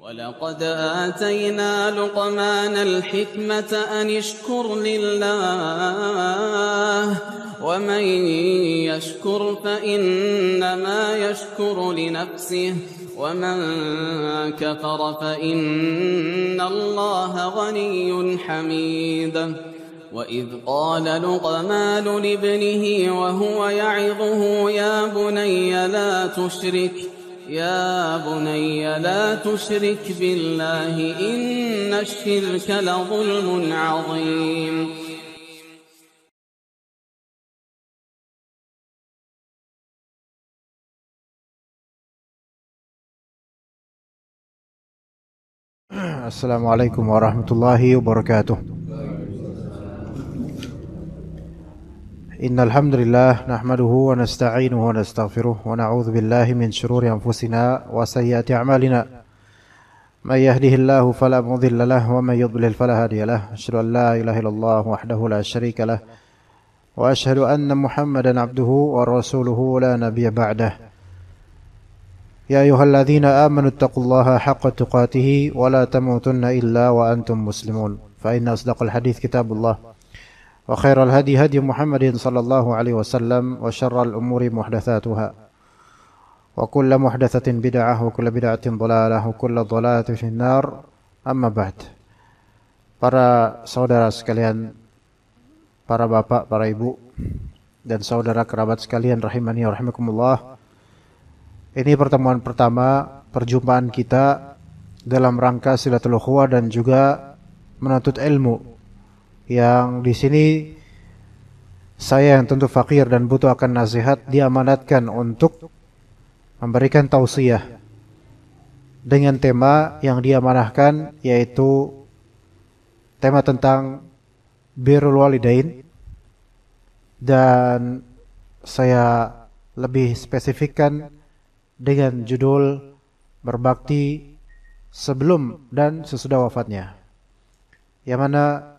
ولقد آتينا لقمان الحكمة أن اشكر لله ومن يشكر فإنما يشكر لنفسه ومن كفر فإن الله غني حميد وإذ قال لقمان لابنه وهو يعظه يا بني لا تشرك بالله إن الشرك لظلم عظيم. Assalamualaikum warahmatullahi wabarakatuh. Innal hamdalillah nahmaduhu wa nasta'inuhu wa nastaghfiruh wa na'udzu billahi min shururi anfusina wa sayyiati a'malina. May yahdihillahu fala mudilla lahu wa may yudlil fala hadiya lahu. Asyhadu an la ilaha illallah wahdahu la syarika lahu wa asyhadu anna Muhammadan 'abduhu wa rasuluhu la nabiyya ba'dahu. Ya ayyuhalladzina amanu taqullaha haqqa tuqatih wa la tamutunna illa wa antum muslimun. Fa inna asdaqal hadits kitabullah wa khairal hadi hadi Muhammadin sallallahu alaihi wasallam wa syarral umuri muhdatsatuha wa kullu muhdatsatin bid'ah wa kullu bid'atin dhalalah wa kullu dhalalatin finnar. Amma ba'd. Para saudara sekalian, para bapak, para ibu dan saudara kerabat sekalian rahimani wa rahimakumullah. Ini pertemuan pertama perjumpaan kita dalam rangka silatul ukhuwah dan juga menuntut ilmu. Yang di sini saya yang tentu fakir dan butuh akan nasihat diamanatkan untuk memberikan tausiah dengan tema yang diamanahkan, yaitu tema tentang birrul walidain, dan saya lebih spesifikkan dengan judul berbakti sebelum dan sesudah wafatnya, yang mana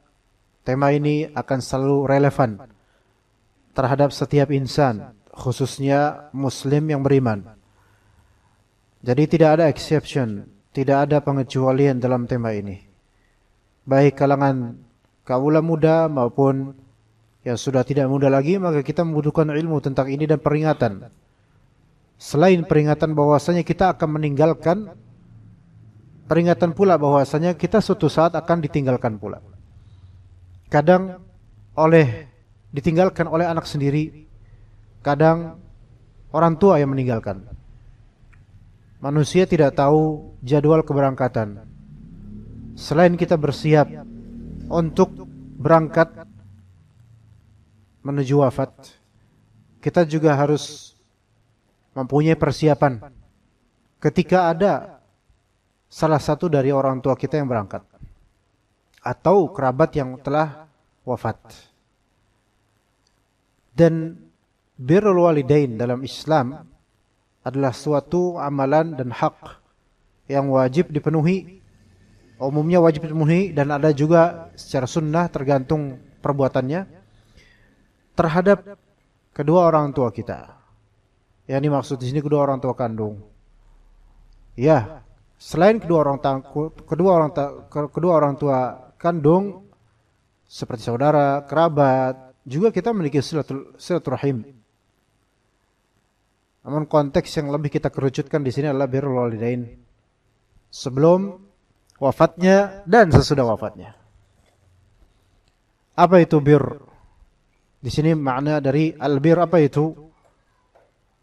tema ini akan selalu relevan terhadap setiap insan, khususnya muslim yang beriman. Jadi tidak ada exception, tidak ada pengecualian dalam tema ini. Baik kalangan kaula muda maupun yang sudah tidak muda lagi, maka kita membutuhkan ilmu tentang ini dan peringatan. Selain peringatan bahwasanya kita akan meninggalkan, peringatan pula bahwasanya kita suatu saat akan ditinggalkan pula. Kadang ditinggalkan oleh anak sendiri, kadang orang tua yang meninggalkan. Manusia tidak tahu jadwal keberangkatan. Selain kita bersiap untuk berangkat menuju wafat, kita juga harus mempunyai persiapan ketika ada salah satu dari orang tua kita yang berangkat atau kerabat yang telah wafat. Dan birrul walidain dalam Islam adalah suatu amalan dan hak yang wajib dipenuhi. Umumnya wajib dipenuhi dan ada juga secara sunnah tergantung perbuatannya terhadap kedua orang tua kita. Yang dimaksud di sini kedua orang tua kandung. Ya, selain kedua orang tua kandung seperti saudara, kerabat, juga kita memiliki silaturahim. Namun konteks yang lebih kita kerucutkan di sini adalah birrul walidain sebelum wafatnya dan sesudah wafatnya. Apa itu bir? Di sini makna dari albir apa itu?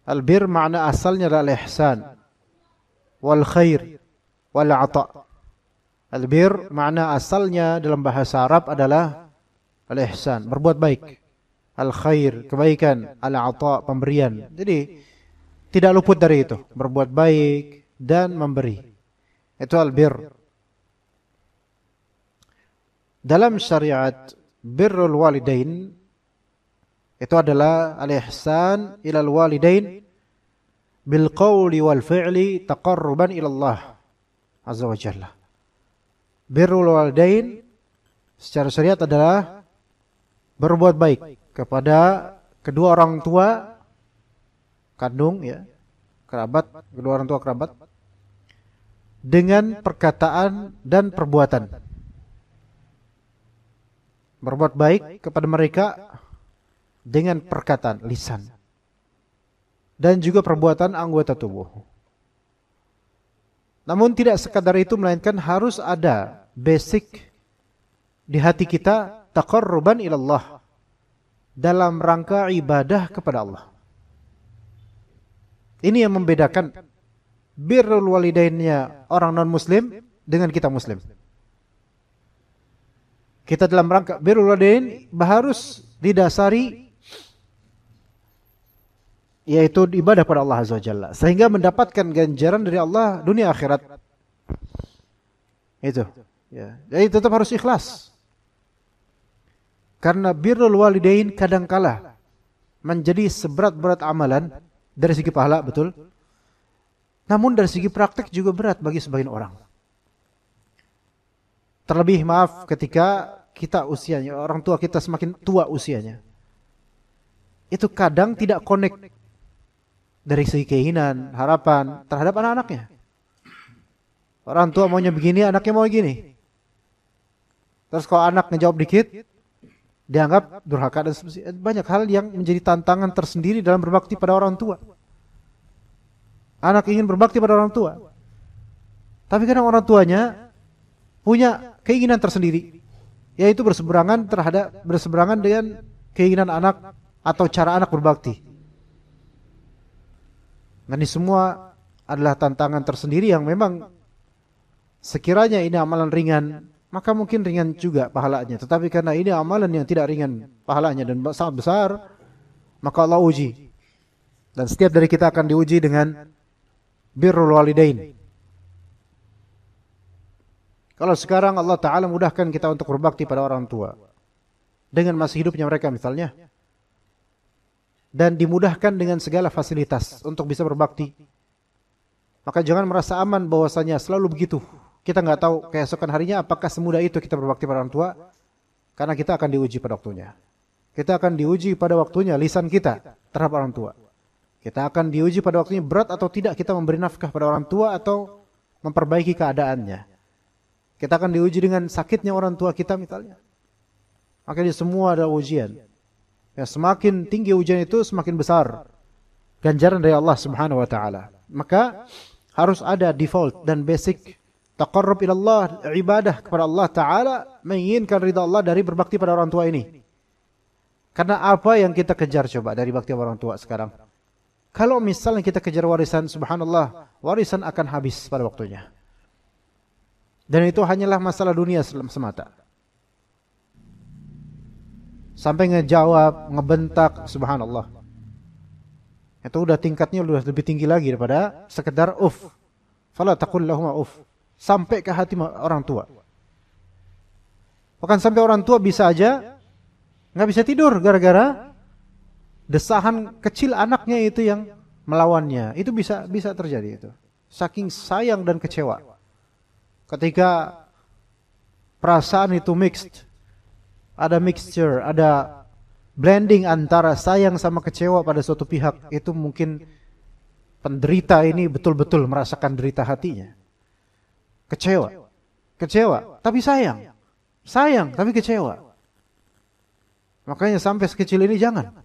Albir makna asalnya adalah ihsan wal khair wal ata. Albir makna asalnya dalam bahasa Arab adalah al-ihsan, berbuat baik. Al-khair, kebaikan. Al-ata, pemberian. Jadi tidak luput dari itu, berbuat baik dan memberi. Itu albir. Dalam syariat birrul walidain itu adalah al-ihsan ilal walidain bil qawli wal fi'li taqarruban ila Allah azza wa jalla. Birrul walidain secara syariat adalah berbuat baik kepada kedua orang tua kandung, ya, kerabat, kedua orang tua kerabat, dengan perkataan dan perbuatan. Berbuat baik kepada mereka dengan perkataan, lisan. Dan juga perbuatan anggota tubuh. Namun tidak sekadar itu, melainkan harus ada basic di hati kita, taqarruban ilallah, dalam rangka ibadah kepada Allah. Ini yang membedakan birrul walidainnya orang non-muslim dengan kita muslim. Kita dalam rangka birrul walidain harus didasari yaitu ibadah pada Allah Azza wa Jalla, sehingga mendapatkan ganjaran dari Allah dunia akhirat. Itu ya. Jadi tetap harus ikhlas. Karena birrul walidain kadangkala menjadi seberat-berat amalan dari segi pahala, betul. Namun dari segi praktek juga berat bagi sebagian orang. Terlebih maaf ketika kita usianya, orang tua kita semakin tua usianya. Itu kadang tidak connect dari segi keinginan, harapan terhadap anak-anaknya. Orang tua maunya begini, anaknya mau begini. Terus kalau anak ngejawab dikit, dianggap durhaka dan sebagainya. Banyak hal yang menjadi tantangan tersendiri dalam berbakti pada orang tua. Anak ingin berbakti pada orang tua, tapi kadang orang tuanya punya keinginan tersendiri, yaitu berseberangan dengan keinginan anak atau cara anak berbakti. Dan ini semua adalah tantangan tersendiri yang memang sekiranya ini amalan ringan, maka mungkin ringan juga pahalanya. Tetapi karena ini amalan yang tidak ringan pahalanya dan sangat besar, maka Allah uji. Dan setiap dari kita akan diuji dengan birrul walidain. Kalau sekarang Allah Ta'ala mudahkan kita untuk berbakti pada orang tua dengan masih hidupnya mereka misalnya, dan dimudahkan dengan segala fasilitas untuk bisa berbakti, maka jangan merasa aman bahwasanya selalu begitu. Kita nggak tahu keesokan harinya apakah semudah itu kita berbakti pada orang tua, karena kita akan diuji pada waktunya. Kita akan diuji pada waktunya lisan kita terhadap orang tua. Kita akan diuji pada waktunya berat atau tidak kita memberi nafkah pada orang tua atau memperbaiki keadaannya. Kita akan diuji dengan sakitnya orang tua kita misalnya. Makanya semua ada ujian. Ya, semakin tinggi ujian itu semakin besar ganjaran dari Allah Subhanahu wa taala. Maka harus ada default dan basic taqarrub ilallah, ibadah kepada Allah Ta'ala, menginginkan ridha Allah dari berbakti pada orang tua ini. Karena apa yang kita kejar coba dari bakti orang tua sekarang? Kalau misalnya kita kejar warisan, subhanallah, warisan akan habis pada waktunya. Dan itu hanyalah masalah dunia semata. Sampai ngejawab, ngebentak, subhanallah. Itu udah tingkatnya udah lebih tinggi lagi daripada sekedar fala taqul lahuma sampai ke hati orang tua. Bahkan sampai orang tua bisa aja nggak bisa tidur gara-gara desahan kecil anaknya itu yang melawannya. Itu bisa terjadi itu. Saking sayang dan kecewa. Ketika perasaan itu mixed, ada mixture, ada blending antara sayang sama kecewa pada suatu pihak, itu mungkin penderita ini betul-betul merasakan derita hatinya. Kecewa, tapi sayang, tapi kecewa. Makanya sampai sekecil ini jangan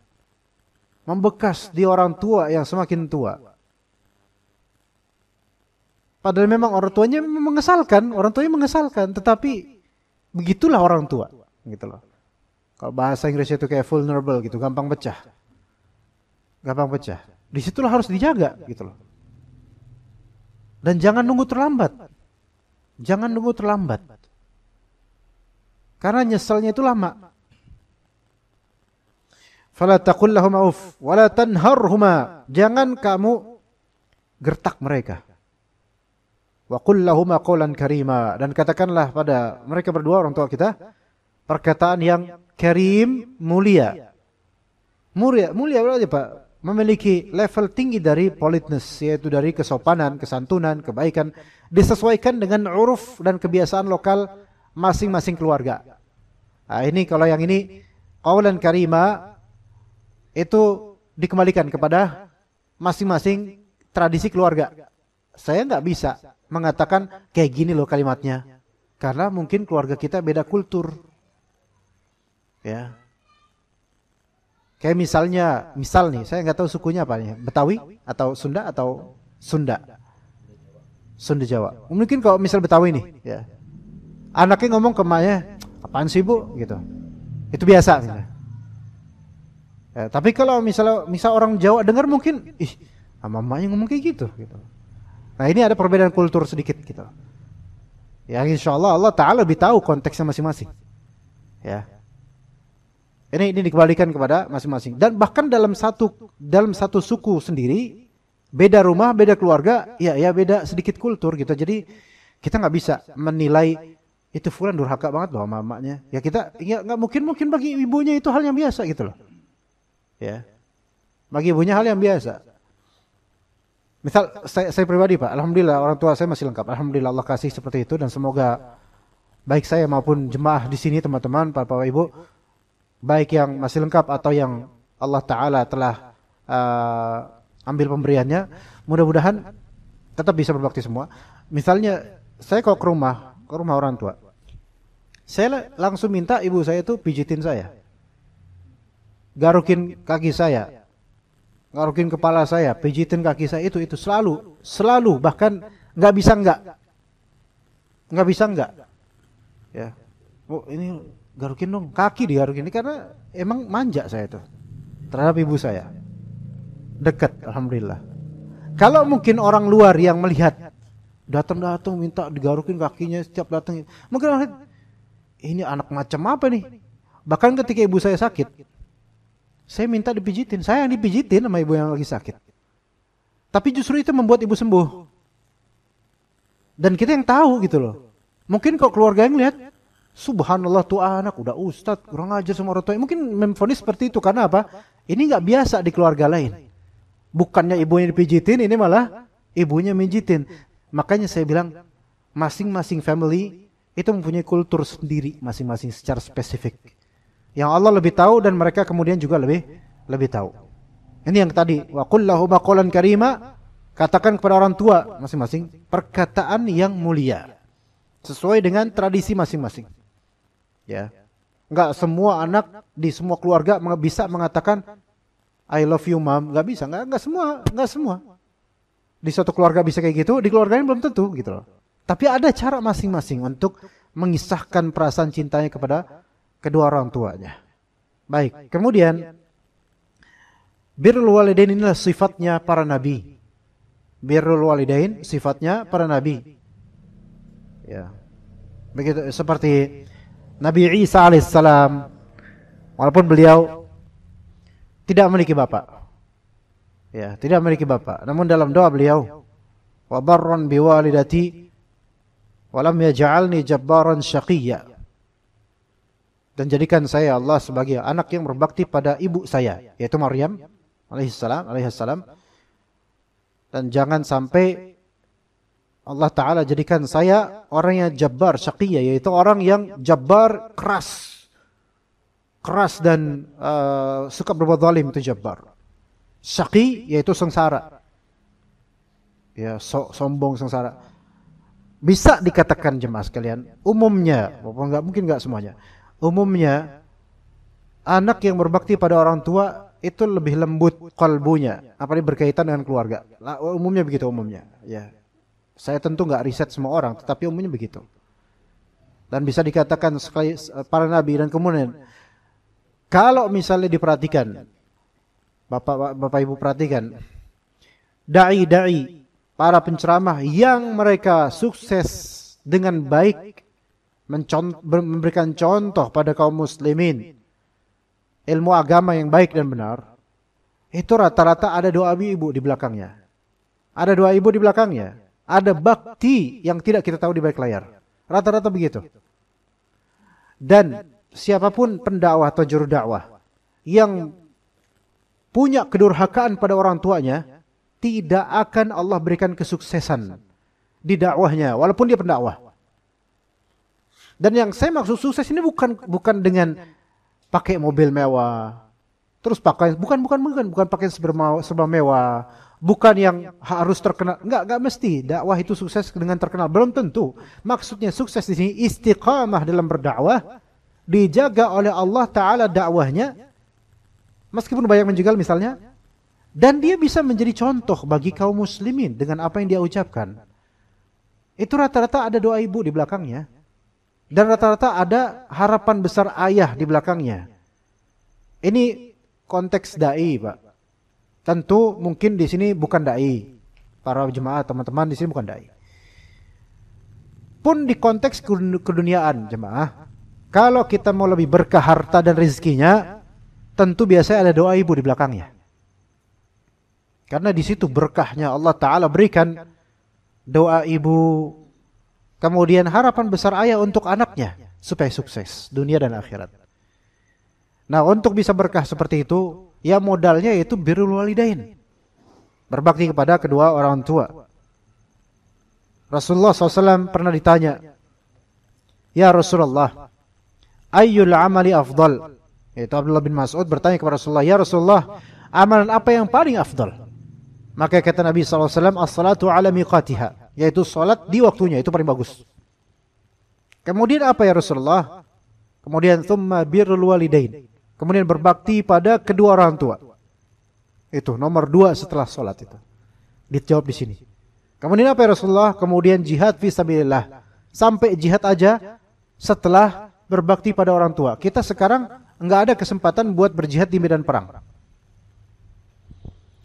membekas di orang tua yang semakin tua. Padahal memang orang tuanya mengesalkan, tetapi begitulah orang tua, gitu loh. Kalau bahasa Inggrisnya itu kayak vulnerable gitu, gampang pecah. Disitulah harus dijaga, gitu loh. Dan jangan nunggu terlambat. Karena nyesalnya itu lama. Fala taqul lahum wala tanharhuma. Jangan kamu gertak mereka. Wa qul lahum qawlan karima, dan katakanlah pada mereka berdua, orang tua kita, perkataan yang karim, mulia berarti Pak, memiliki level tinggi dari politeness, yaitu dari kesopanan, kesantunan, kebaikan, disesuaikan dengan uruf dan kebiasaan lokal masing-masing keluarga. Nah, ini kalau yang ini qawlan karima itu dikembalikan kepada masing-masing tradisi keluarga. Saya nggak bisa mengatakan kayak gini loh kalimatnya. Karena mungkin keluarga kita beda kultur. Ya. Kayak misal nih, saya nggak tahu sukunya apa nih, Betawi atau Sunda atau Sunda. Sunda Jawa. Mungkin kalau misal Betawi nih, ya. Anaknya ngomong ke emaknya, apaan sih Bu? Gitu. Itu biasa. Gitu. Ya, tapi kalau misal orang Jawa dengar mungkin, sama emaknya ngomong kayak gitu. Nah ini ada perbedaan kultur sedikit gitu. Ya insya Allah Allah Ta'ala lebih tahu konteksnya masing-masing. Ya. Ini dikembalikan kepada masing-masing. Dan bahkan dalam satu suku sendiri, beda rumah, beda keluarga, ya beda sedikit kultur gitu. Jadi kita nggak bisa menilai itu fulan durhaka banget loh sama mamanya. Ya kita nggak mungkin bagi ibunya itu hal yang biasa gitu loh. Ya, bagi ibunya hal yang biasa. Misal saya pribadi Pak, alhamdulillah orang tua saya masih lengkap. Alhamdulillah Allah kasih seperti itu dan semoga baik saya maupun jemaah di sini teman-teman, Bapak Ibu, baik yang masih lengkap atau yang Allah Ta'ala telah ambil pemberiannya, mudah-mudahan tetap bisa berbakti semua. Misalnya saya kalau ke rumah orang tua, saya langsung minta ibu saya itu pijitin saya, garukin kaki saya, garukin kepala saya, pijitin kaki saya, itu selalu, bahkan nggak bisa enggak. Ya, oh ini garukin dong, kaki digarukin, karena emang manja saya tuh terhadap ibu saya, dekat, alhamdulillah. Kalau mungkin orang luar yang melihat datang minta digarukin kakinya setiap datang, mungkin orang ini anak macam apa nih. Bahkan ketika ibu saya sakit, saya minta dipijitin, saya yang dipijitin sama ibu yang lagi sakit. Tapi justru itu membuat ibu sembuh. Dan kita yang tahu gitu loh. Mungkin kalau keluarga yang lihat, subhanallah tuh anak udah ustadz, kurang ajar sama orang tua. Mungkin memfonis seperti itu karena apa? Ini nggak biasa di keluarga lain. Bukannya ibunya dipijitin, ini malah ibunya mijitin. Makanya saya bilang masing-masing family itu mempunyai kultur sendiri masing-masing secara spesifik. Yang Allah lebih tahu dan mereka kemudian juga lebih tahu. Ini yang tadi, wa qul lahum qawlan karima, katakan kepada orang tua masing-masing perkataan yang mulia sesuai dengan tradisi masing-masing. Ya. Enggak semua anak di semua keluarga bisa mengatakan I love you mom, enggak bisa, enggak semua. Di suatu keluarga bisa kayak gitu, di keluarga lain belum tentu gitu loh. Tapi ada cara masing-masing untuk mengisahkan perasaan cintanya kepada kedua orang tuanya. Baik, kemudian birrul walidain inilah sifatnya para nabi. Birrul walidain sifatnya para nabi. Ya. Begitu seperti Nabi Isa alaihissalam, walaupun beliau tidak memiliki bapak. Ya, tidak memiliki bapak. Namun dalam doa beliau, wa barran biwalidati wa lam yaj'alni jabbaran syaqiyya. Dan jadikan saya Allah sebagai anak yang berbakti pada ibu saya, yaitu Maryam alaihissalam. Dan jangan sampai Allah Ta'ala jadikan saya orang yang jabbar, syaqiyya, yaitu orang yang jabbar, keras dan suka berbuat zalim, itu jabbar. Syaqi yaitu sengsara. Ya, sombong, sengsara. Bisa dikatakan jemaah sekalian, umumnya, mungkin enggak semuanya. Umumnya anak yang berbakti pada orang tua itu lebih lembut kalbunya, apalagi berkaitan dengan keluarga. Umumnya begitu umumnya, ya. Saya tentu enggak riset semua orang, tetapi umumnya begitu. Dan bisa dikatakan sekali para nabi dan kemudian kalau misalnya diperhatikan, Bapak Ibu perhatikan, dai para penceramah yang mereka sukses dengan baik memberikan contoh pada kaum muslimin ilmu agama yang baik dan benar, itu rata-rata ada doa ibu di belakangnya. Ada doa ibu di belakangnya. Ada bakti yang tidak kita tahu di balik layar. Rata-rata begitu. Dan siapapun pendakwah atau juru dakwah yang punya kedurhakaan pada orang tuanya, tidak akan Allah berikan kesuksesan di dakwahnya, walaupun dia pendakwah. Dan yang saya maksud sukses ini bukan dengan pakai mobil mewah, terus pakai bukan pakai serba mewah, Bukan yang harus terkenal. Enggak mesti dakwah itu sukses dengan terkenal. Belum tentu. Maksudnya sukses di sini istiqamah dalam berdakwah, dijaga oleh Allah Ta'ala dakwahnya, meskipun banyak menjegal misalnya, dan dia bisa menjadi contoh bagi kaum muslimin dengan apa yang dia ucapkan. Itu rata-rata ada doa ibu di belakangnya. Dan rata-rata ada harapan besar ayah di belakangnya. Ini konteks dai, Pak. Tentu mungkin di sini bukan dai. Para jemaah teman-teman di sini bukan dai. Pun di konteks keduniaan jemaah, kalau kita mau lebih berkah harta dan rezekinya, tentu biasanya ada doa ibu di belakangnya. Karena di situ berkahnya Allah Ta'ala berikan doa ibu, kemudian harapan besar ayah untuk anaknya supaya sukses dunia dan akhirat. Nah, untuk bisa berkah seperti itu, ya modalnya yaitu birrul walidain, berbakti kepada kedua orang tua. Rasulullah SAW pernah ditanya, ya Rasulullah, ayyul amali afdal? Yaitu Abdullah bin Mas'ud bertanya kepada Rasulullah, ya Rasulullah, amalan apa yang paling afdal? Maka kata Nabi SAW, as-salatu ala miqatiha, yaitu salat di waktunya, itu paling bagus. Kemudian apa ya Rasulullah? Kemudian thumma birrul walidain, kemudian berbakti pada kedua orang tua. Itu nomor 2 setelah salat itu. Dijawab di sini. Kemudian apa ya Rasulullah? Kemudian jihad fi sabilillah. Sampai jihad aja setelah berbakti pada orang tua. Kita sekarang enggak ada kesempatan buat berjihad di medan perang.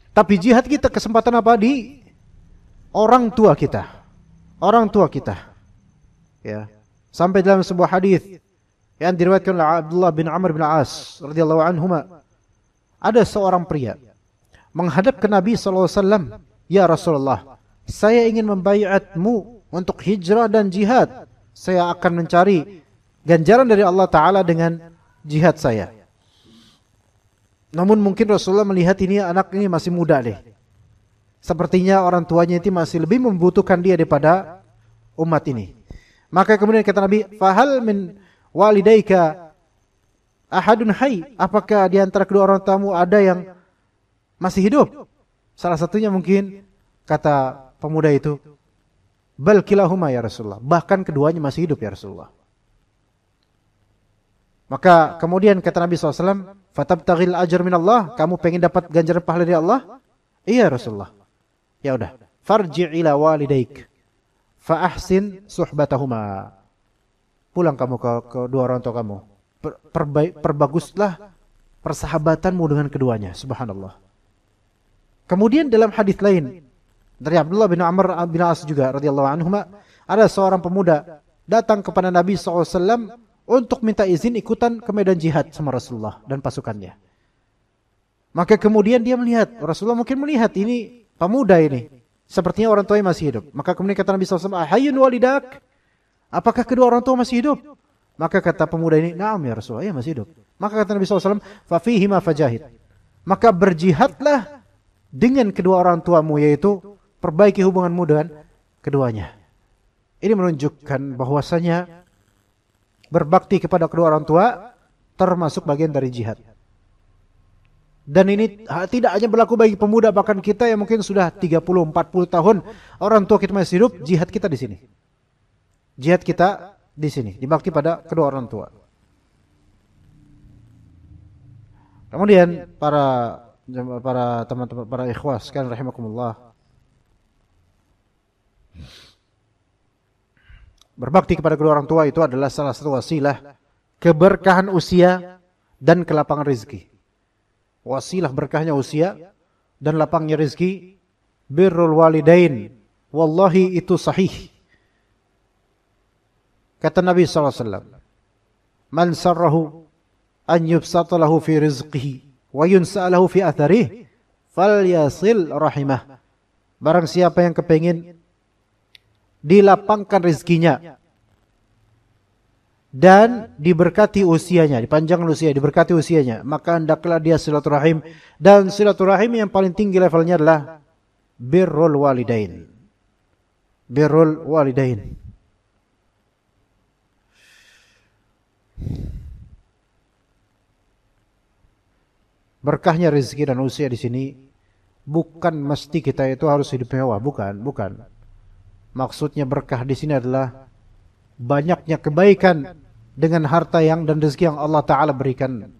Tapi jihad kita kesempatan apa? Di orang tua kita. Orang tua kita. Ya. Sampai dalam sebuah hadis yang diriwayatkan oleh Abdullah bin Amr bin As radhiyallahu anhuma, ada seorang pria menghadap ke Nabi SAW, ya Rasulullah, saya ingin membaiatmu untuk hijrah dan jihad. Saya akan mencari ganjaran dari Allah Ta'ala dengan jihad saya. Namun mungkin Rasulullah melihat ini anak ini masih muda deh. Sepertinya orang tuanya itu masih lebih membutuhkan dia daripada umat ini. Maka kemudian kata Nabi, fahal min walidaika ahadun hayy? Apakah di antara kedua orang tuamu ada yang masih hidup? Salah satunya mungkin kata pemuda itu, bal kilahuma ya Rasulullah. Bahkan keduanya masih hidup ya Rasulullah. Maka kemudian kata Nabi SAW, fatabtaghil ajr minallah, kamu pengen dapat ganjaran pahala dari Allah? Iya Rasulullah. Ya udah, farji' ila walidaik fa ahsin suhbatahuma. Pulang kamu ke kedua orang tua kamu. Perbaguslah persahabatanmu dengan keduanya. Subhanallah. Kemudian dalam hadis lain dari Abdullah bin Amr bin As juga radhiyallahu anhuma, ada seorang pemuda datang kepada Nabi SAW untuk minta izin ikutan ke medan jihad sama Rasulullah dan pasukannya. Maka kemudian dia melihat, Rasulullah mungkin melihat ini pemuda ini, sepertinya orang tuanya masih hidup. Maka kemudian kata Nabi SAW, ahayyun walidak? Apakah kedua orang tua masih hidup? Maka kata pemuda ini, na'am ya Rasulullah, ya masih hidup. Maka kata Nabi SAW, fafihima fajahid. Maka berjihadlah dengan kedua orang tuamu, yaitu perbaiki hubunganmu dengan keduanya. Ini menunjukkan bahwasanya berbakti kepada kedua orang tua termasuk bagian dari jihad. Dan ini tidak hanya berlaku bagi pemuda, bahkan kita yang mungkin sudah 30-40 tahun, orang tua kita masih hidup, jihad kita di sini. Jihad kita di sini, dibakti pada kedua orang tua. Kemudian para teman-teman, para ikhwah sekalian rahimakumullah, berbakti kepada kedua orang tua itu adalah salah satu wasilah keberkahan usia dan kelapangan rezeki. Wasilah berkahnya usia dan lapangnya rezeki, birrul walidain. Wallahi itu sahih. Kata Nabi SAW, man sarrahu an yubsata lahu fi rizqihi wa yunsa lahu fi atharih falyasil rahimah. Barang siapa yang kepingin dilapangkan rezekinya dan diberkati usianya, dipanjangkan usia, diberkati usianya, maka hendaklah dia silaturahim, dan silaturahim yang paling tinggi levelnya adalah birrul walidain. Birrul walidain. Berkahnya rezeki dan usia di sini bukan mesti kita itu harus hidup mewah, bukan. Maksudnya berkah di sini adalah banyaknya kebaikan dengan harta dan rezeki yang Allah Ta'ala berikan.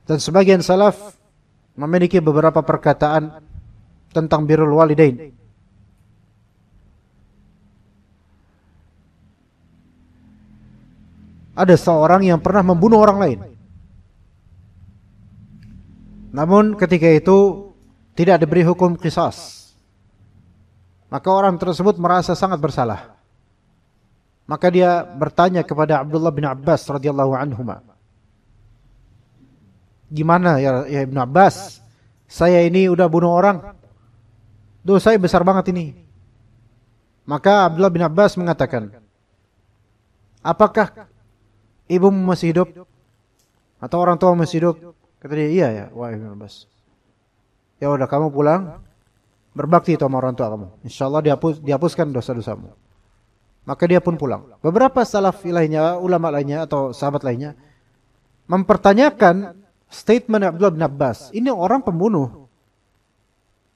Dan sebagian salaf memiliki beberapa perkataan tentang birrul walidain. Ada seorang yang pernah membunuh orang lain. Namun ketika itu tidak diberi hukum qisas. Maka orang tersebut merasa sangat bersalah. Maka dia bertanya kepada Abdullah bin Abbas radhiyallahu anhuma. Gimana ya Ibnu Abbas? Saya ini udah bunuh orang. Dosa saya besar banget ini. Maka Abdullah bin Abbas mengatakan, apakah ibumu masih hidup? Atau orang tua masih hidup? Kata dia, iya ya, wah Ibnu Abbas. Ya udah kamu pulang, berbakti sama orang tua kamu. Insyaallah dihapuskan dosa-dosamu. Maka dia pun pulang. Beberapa salaf lainnya, ulama lainnya atau sahabat lainnya mempertanyakan statement Abdullah bin Abbas. Ini orang pembunuh.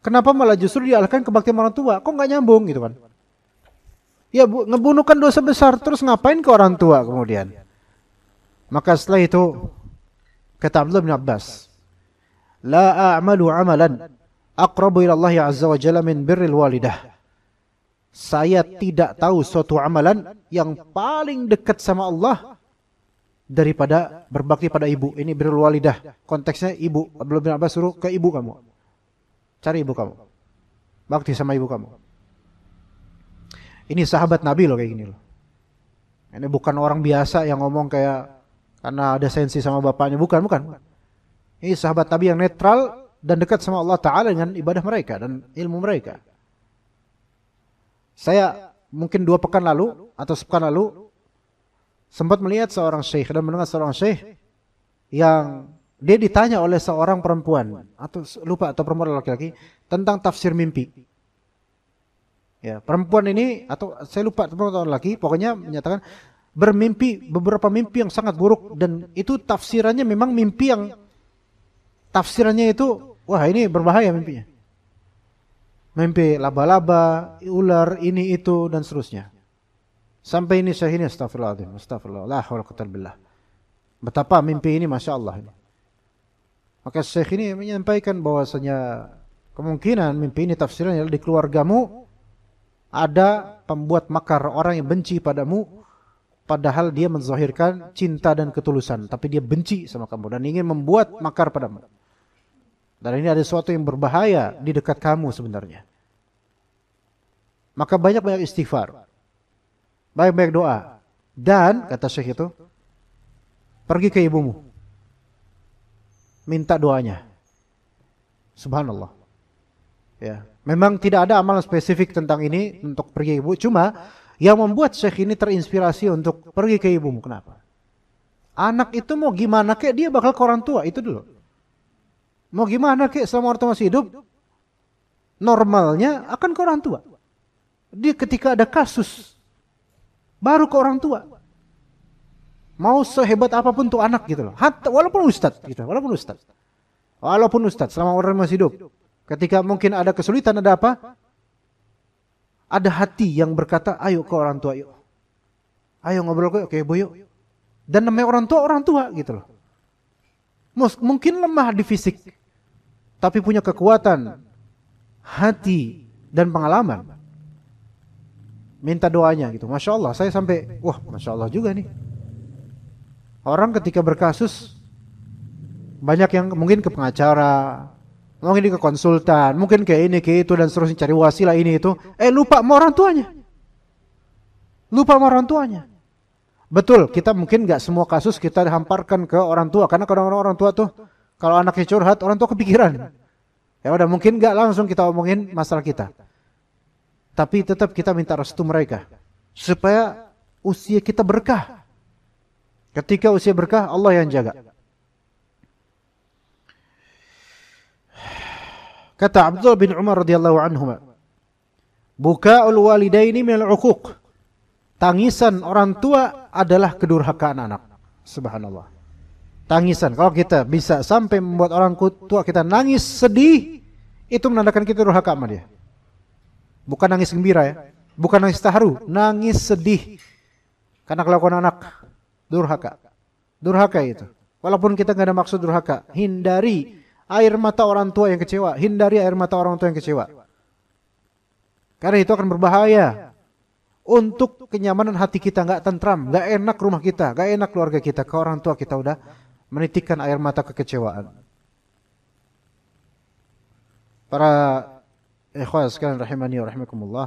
Kenapa malah justru dialihkan kebaktian orang tua? Kok nggak nyambung gitu kan? Ya ngebunuh kan dosa besar, terus ngapain ke orang tua kemudian? Maka setelah itu kata Abdullah bin Abbas, la a'malu amalan aqrabu ila Allah azza wa jalla min birril walidah. Saya tidak tahu suatu amalan yang paling dekat sama Allah daripada berbakti pada ibu. Ini birrul walidah. Konteksnya ibu. Abdullah bin Abbas suruh ke ibu kamu. Cari ibu kamu. Bakti sama ibu kamu. Ini sahabat Nabi loh kayak gini loh. Ini bukan orang biasa yang ngomong kayak karena ada sensi sama bapaknya. Bukan. Ini sahabat Nabi yang netral dan dekat sama Allah Ta'ala dengan ibadah mereka dan ilmu mereka. Saya mungkin 2 pekan lalu atau sepekan lalu sempat melihat seorang syekh dan mendengar seorang syekh yang dia ditanya oleh seorang perempuan atau lupa atau perempuan laki-laki tentang tafsir mimpi. Ya, perempuan ini atau saya lupa perempuan atau laki, pokoknya menyatakan bermimpi beberapa mimpi yang sangat buruk dan itu tafsirannya memang mimpi yang tafsirannya itu wah ini berbahaya mimpinya. Mimpi laba-laba, ular, ini itu dan seterusnya. Sampai ini syekh ini astagfirullahaladzim, la haula quwwata billah. Betapa mimpi ini Masya Allah ini. Maka syekh ini menyampaikan bahwasanya kemungkinan mimpi ini tafsirannya di keluargamu ada pembuat makar, orang yang benci padamu padahal dia menzahirkan cinta dan ketulusan, tapi dia benci sama kamu dan ingin membuat makar padamu. Dan ini ada sesuatu yang berbahaya di dekat kamu sebenarnya. Maka banyak-banyak istighfar. Banyak-banyak doa. Dan, kata syekh itu, pergi ke ibumu. Minta doanya. Subhanallah. Ya, memang tidak ada amalan spesifik tentang ini untuk pergi ke ibu. Cuma, yang membuat syekh ini terinspirasi untuk pergi ke ibumu. Kenapa? Anak itu mau gimana kek dia bakal ke orang tua. Itu dulu. Mau gimana kek selama orang tua masih hidup, normalnya akan ke orang tua. Dia ketika ada kasus, baru ke orang tua. Mau sehebat apapun tuh anak gitu loh. Walaupun ustadz gitu, walaupun ustadz selama orang masih hidup. Ketika mungkin ada kesulitan, ada apa? Ada hati yang berkata, ayo ke orang tua yuk. Ayo ngobrol ke ibu yuk. Dan namanya orang tua gitu loh. Mungkin lemah di fisik, tapi punya kekuatan hati dan pengalaman. Minta doanya gitu. Masya Allah, saya sampai, wah Masya Allah juga nih. Orang ketika berkasus, banyak yang mungkin ke pengacara, mungkin ke konsultan, mungkin ke ini, ke itu, dan seterusnya cari wasilah ini itu. Lupa sama orang tuanya. Betul, kita mungkin gak semua kasus kita hamparkan ke orang tua. Karena kadang-kadang orang tua tuh, kalau anaknya curhat, orang tua kepikiran. Ya udah mungkin gak langsung kita omongin masalah kita. Tapi tetap kita minta restu mereka. Supaya usia kita berkah. Ketika usia berkah, Allah yang jaga. Kata Abdullah bin Umar radhiyallahu anhuma, buka'ul walidaini minal uquq. Tangisan orang tua adalah kedurhakaan anak. Subhanallah. tangisan. Kalau kita bisa sampai membuat orang tua kita nangis sedih, itu menandakan kita durhaka sama dia. Bukan nangis gembira ya, bukan nangis terharu, nangis sedih karena kelakuan anak. Durhaka itu. Walaupun kita nggak ada maksud durhaka, hindari air mata orang tua yang kecewa, hindari air mata orang tua yang kecewa. Karena itu akan berbahaya untuk kenyamanan hati kita, nggak tentram, nggak enak rumah kita, nggak enak keluarga kita. Ke orang tua kita udah menitikkan air mata kekecewaan. Para ikhwan sekalian rahimani wa rahimakumullah,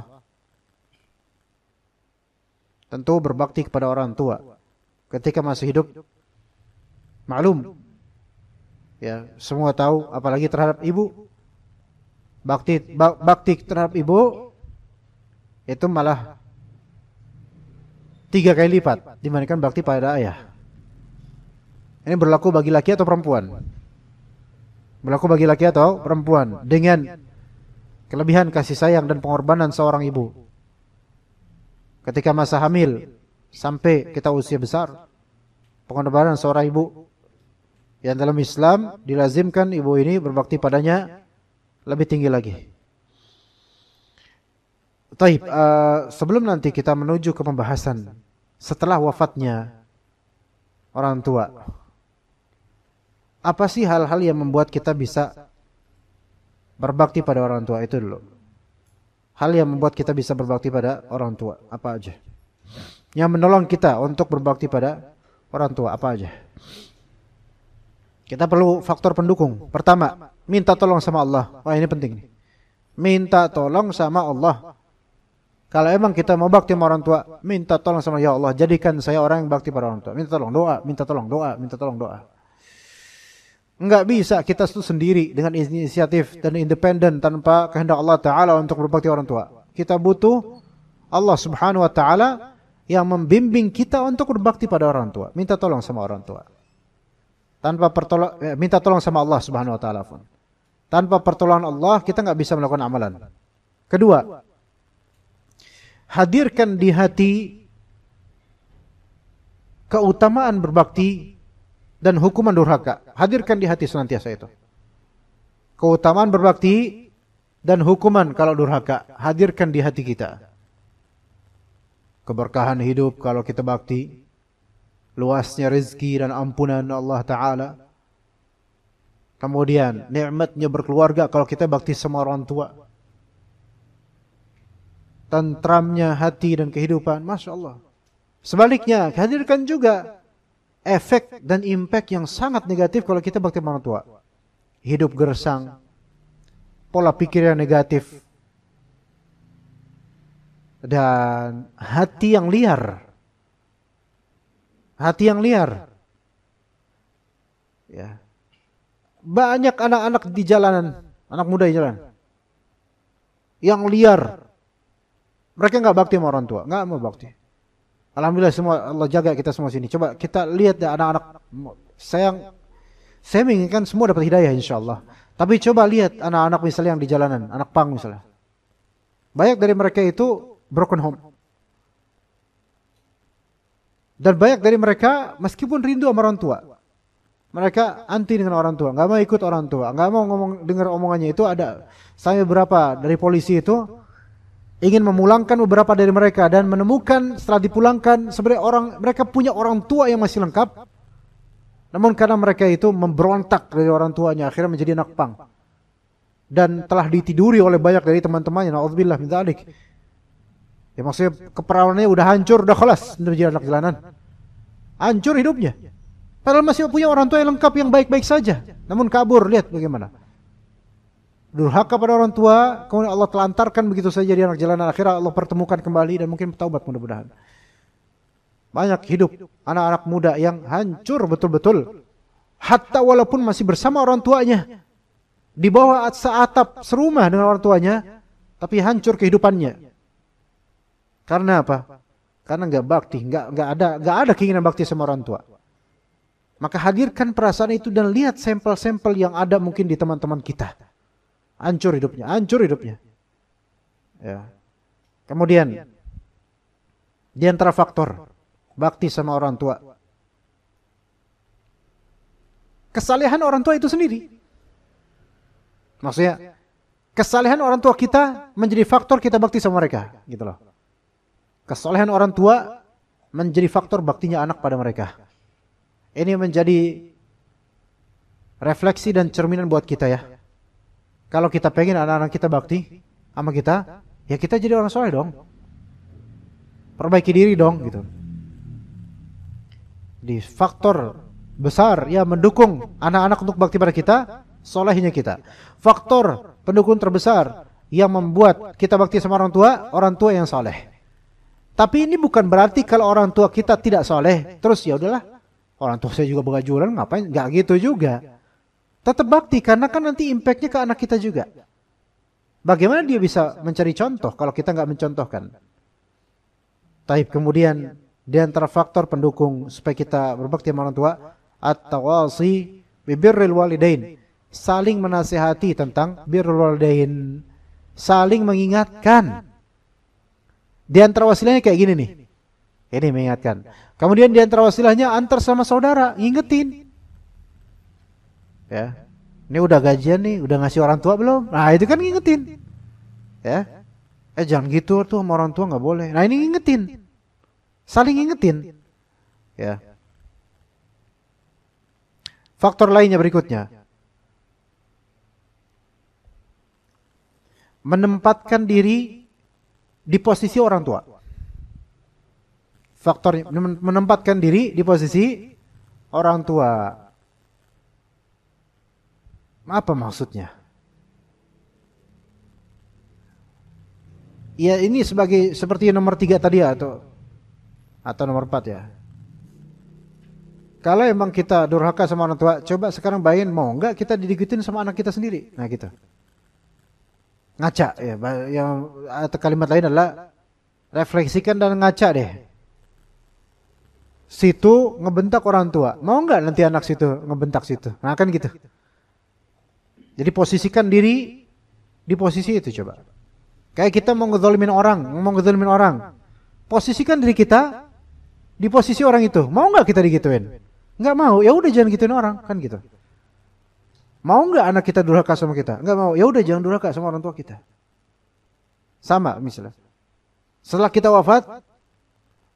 tentu berbakti kepada orang tua ketika masih hidup maklum. Ya, semua tahu, apalagi terhadap ibu. Bakti terhadap ibu itu malah 3 kali lipat dibandingkan bakti pada ayah. Ini berlaku bagi laki atau perempuan? Berlaku bagi laki atau perempuan dengan kelebihan kasih sayang dan pengorbanan seorang ibu. Ketika masa hamil sampai kita usia besar, pengorbanan seorang ibu yang dalam Islam dilazimkan ibu ini berbakti padanya lebih tinggi lagi. Taib, sebelum nanti kita menuju ke pembahasan setelah wafatnya orang tua, apa sih hal-hal yang membuat kita bisa berbakti pada orang tua? Itu dulu. Hal yang membuat kita bisa berbakti pada orang tua, apa aja? Yang menolong kita untuk berbakti pada orang tua, apa aja? Kita perlu faktor pendukung. Pertama, minta tolong sama Allah. Wah, ini penting nih. Minta tolong sama Allah. Kalau emang kita mau bakti sama orang tua, minta tolong sama ya Allah, jadikan saya orang yang bakti pada orang tua. Minta tolong doa, minta tolong doa, minta tolong doa. Enggak bisa kita itu sendiri dengan inisiatif dan independen tanpa kehendak Allah Ta'ala untuk berbakti orang tua. Kita butuh Allah Subhanahu Wa Ta'ala yang membimbing kita untuk berbakti pada orang tua. Minta tolong sama orang tua. Minta tolong sama Allah Subhanahu Wa Ta'ala. Tanpa pertolongan Allah kita enggak bisa melakukan amalan. Kedua, hadirkan di hati keutamaan berbakti dan hukuman durhaka. Hadirkan di hati senantiasa itu. Keutamaan berbakti dan hukuman kalau durhaka. Hadirkan di hati kita. Keberkahan hidup kalau kita bakti. Luasnya rezeki dan ampunan Allah Ta'ala. Kemudian nikmatnya berkeluarga kalau kita bakti sama orang tua. Tentramnya hati dan kehidupan, Masya Allah. Sebaliknya, hadirkan juga efek dan impact yang sangat negatif kalau kita bakti sama orang tua. Hidup gersang, pola pikir yang negatif, dan hati yang liar. Hati yang liar. Ya. Banyak anak-anak di jalanan, anak muda di jalan, yang liar. Mereka enggak bakti sama orang tua, enggak mau bakti. Alhamdulillah semua Allah jaga kita semua sini. Coba kita lihat ya anak-anak, saya menginginkan semua dapat hidayah insyaallah. Tapi coba lihat anak-anak misalnya yang di jalanan, anak pang misalnya. Banyak dari mereka itu broken home. Dan banyak dari mereka meskipun rindu sama orang tua, mereka anti dengan orang tua, enggak mau ikut orang tua, enggak mau dengar omongannya. Itu ada sampai beberapa dari polisi itu ingin memulangkan beberapa dari mereka dan menemukan setelah dipulangkan sebenarnya mereka punya orang tua yang masih lengkap, namun karena mereka itu memberontak dari orang tuanya akhirnya menjadi anak pang dan telah ditiduri oleh banyak dari teman-temannya. Nauzubillah min dzalik. Ya maksudnya keperawanannya udah hancur, udah kelas menjadi anak jalanan, hancur hidupnya. Padahal masih punya orang tua yang lengkap yang baik-baik saja, namun kabur. Lihat bagaimana durhaka pada orang tua, kemudian Allah telantarkan begitu saja di anak jalanan. Akhirnya Allah pertemukan kembali dan mungkin bertaubat mudah-mudahan. Banyak hidup anak-anak muda yang hancur betul-betul. Hatta walaupun masih bersama orang tuanya, di bawah seatap serumah dengan orang tuanya, tapi hancur kehidupannya. Karena apa? Karena enggak bakti, enggak ada keinginan bakti sama orang tua. Maka hadirkan perasaan itu dan lihat sampel-sampel yang ada mungkin di teman-teman kita. Hancur hidupnya, hancur hidupnya. Ya. Kemudian di antara faktor bakti sama orang tua, kesalehan orang tua itu sendiri. Maksudnya, kesalehan orang tua kita menjadi faktor kita bakti sama mereka, gitu loh. Kesalehan orang tua menjadi faktor baktinya anak pada mereka. Ini menjadi refleksi dan cerminan buat kita ya. Kalau kita pengen anak-anak kita bakti sama kita, ya kita jadi orang soleh dong. Perbaiki diri dong, gitu. Di faktor besar yang mendukung anak-anak untuk bakti pada kita, solehnya kita. Faktor pendukung terbesar yang membuat kita bakti sama orang tua yang soleh. Tapi ini bukan berarti kalau orang tua kita tidak soleh, terus ya udahlah, orang tua saya juga begajulan, ngapain? Gak gitu juga. Tetap bakti karena kan nanti impactnya ke anak kita juga. Bagaimana dia bisa mencari contoh kalau kita nggak mencontohkan? Taib, kemudian di antara faktor pendukung supaya kita berbakti sama orang tua, at-tawasi bibirril walidain, saling menasihati tentang birrul walidain, saling mengingatkan. Di antara wasilahnya kayak gini nih, ini mengingatkan. Kemudian di antara wasilahnya antar sama saudara, ngingetin. Ya, ini udah gajian nih, udah ngasih orang tua belum? Nah itu kan ngingetin. Ya, jangan gitu tuh sama orang tua nggak boleh. Nah ini ngingetin, saling ngingetin. Ya. Faktor lainnya berikutnya, menempatkan diri di posisi orang tua. Faktor menempatkan diri di posisi orang tua. Apa maksudnya? Ya ini seperti nomor 3 tadi ya, atau nomor 4 ya. Kalau emang kita durhaka sama orang tua, coba sekarang bayangin mau enggak kita didikitin sama anak kita sendiri. Nah gitu. Ngaca ya, yang atau kalimat lain adalah refleksikan dan ngaca deh. Situ ngebentak orang tua, mau enggak nanti anak situ ngebentak situ? Nah kan gitu. Jadi posisikan diri di posisi itu coba. Kayak kita mau ngezalimin orang. Posisikan diri kita di posisi orang itu. Mau enggak kita digituin? Enggak mau, ya udah jangan gituin orang, kan gitu. Mau enggak anak kita durhaka sama kita? Enggak mau, ya udah jangan durhaka sama orang tua kita. Sama misalnya. Setelah kita wafat,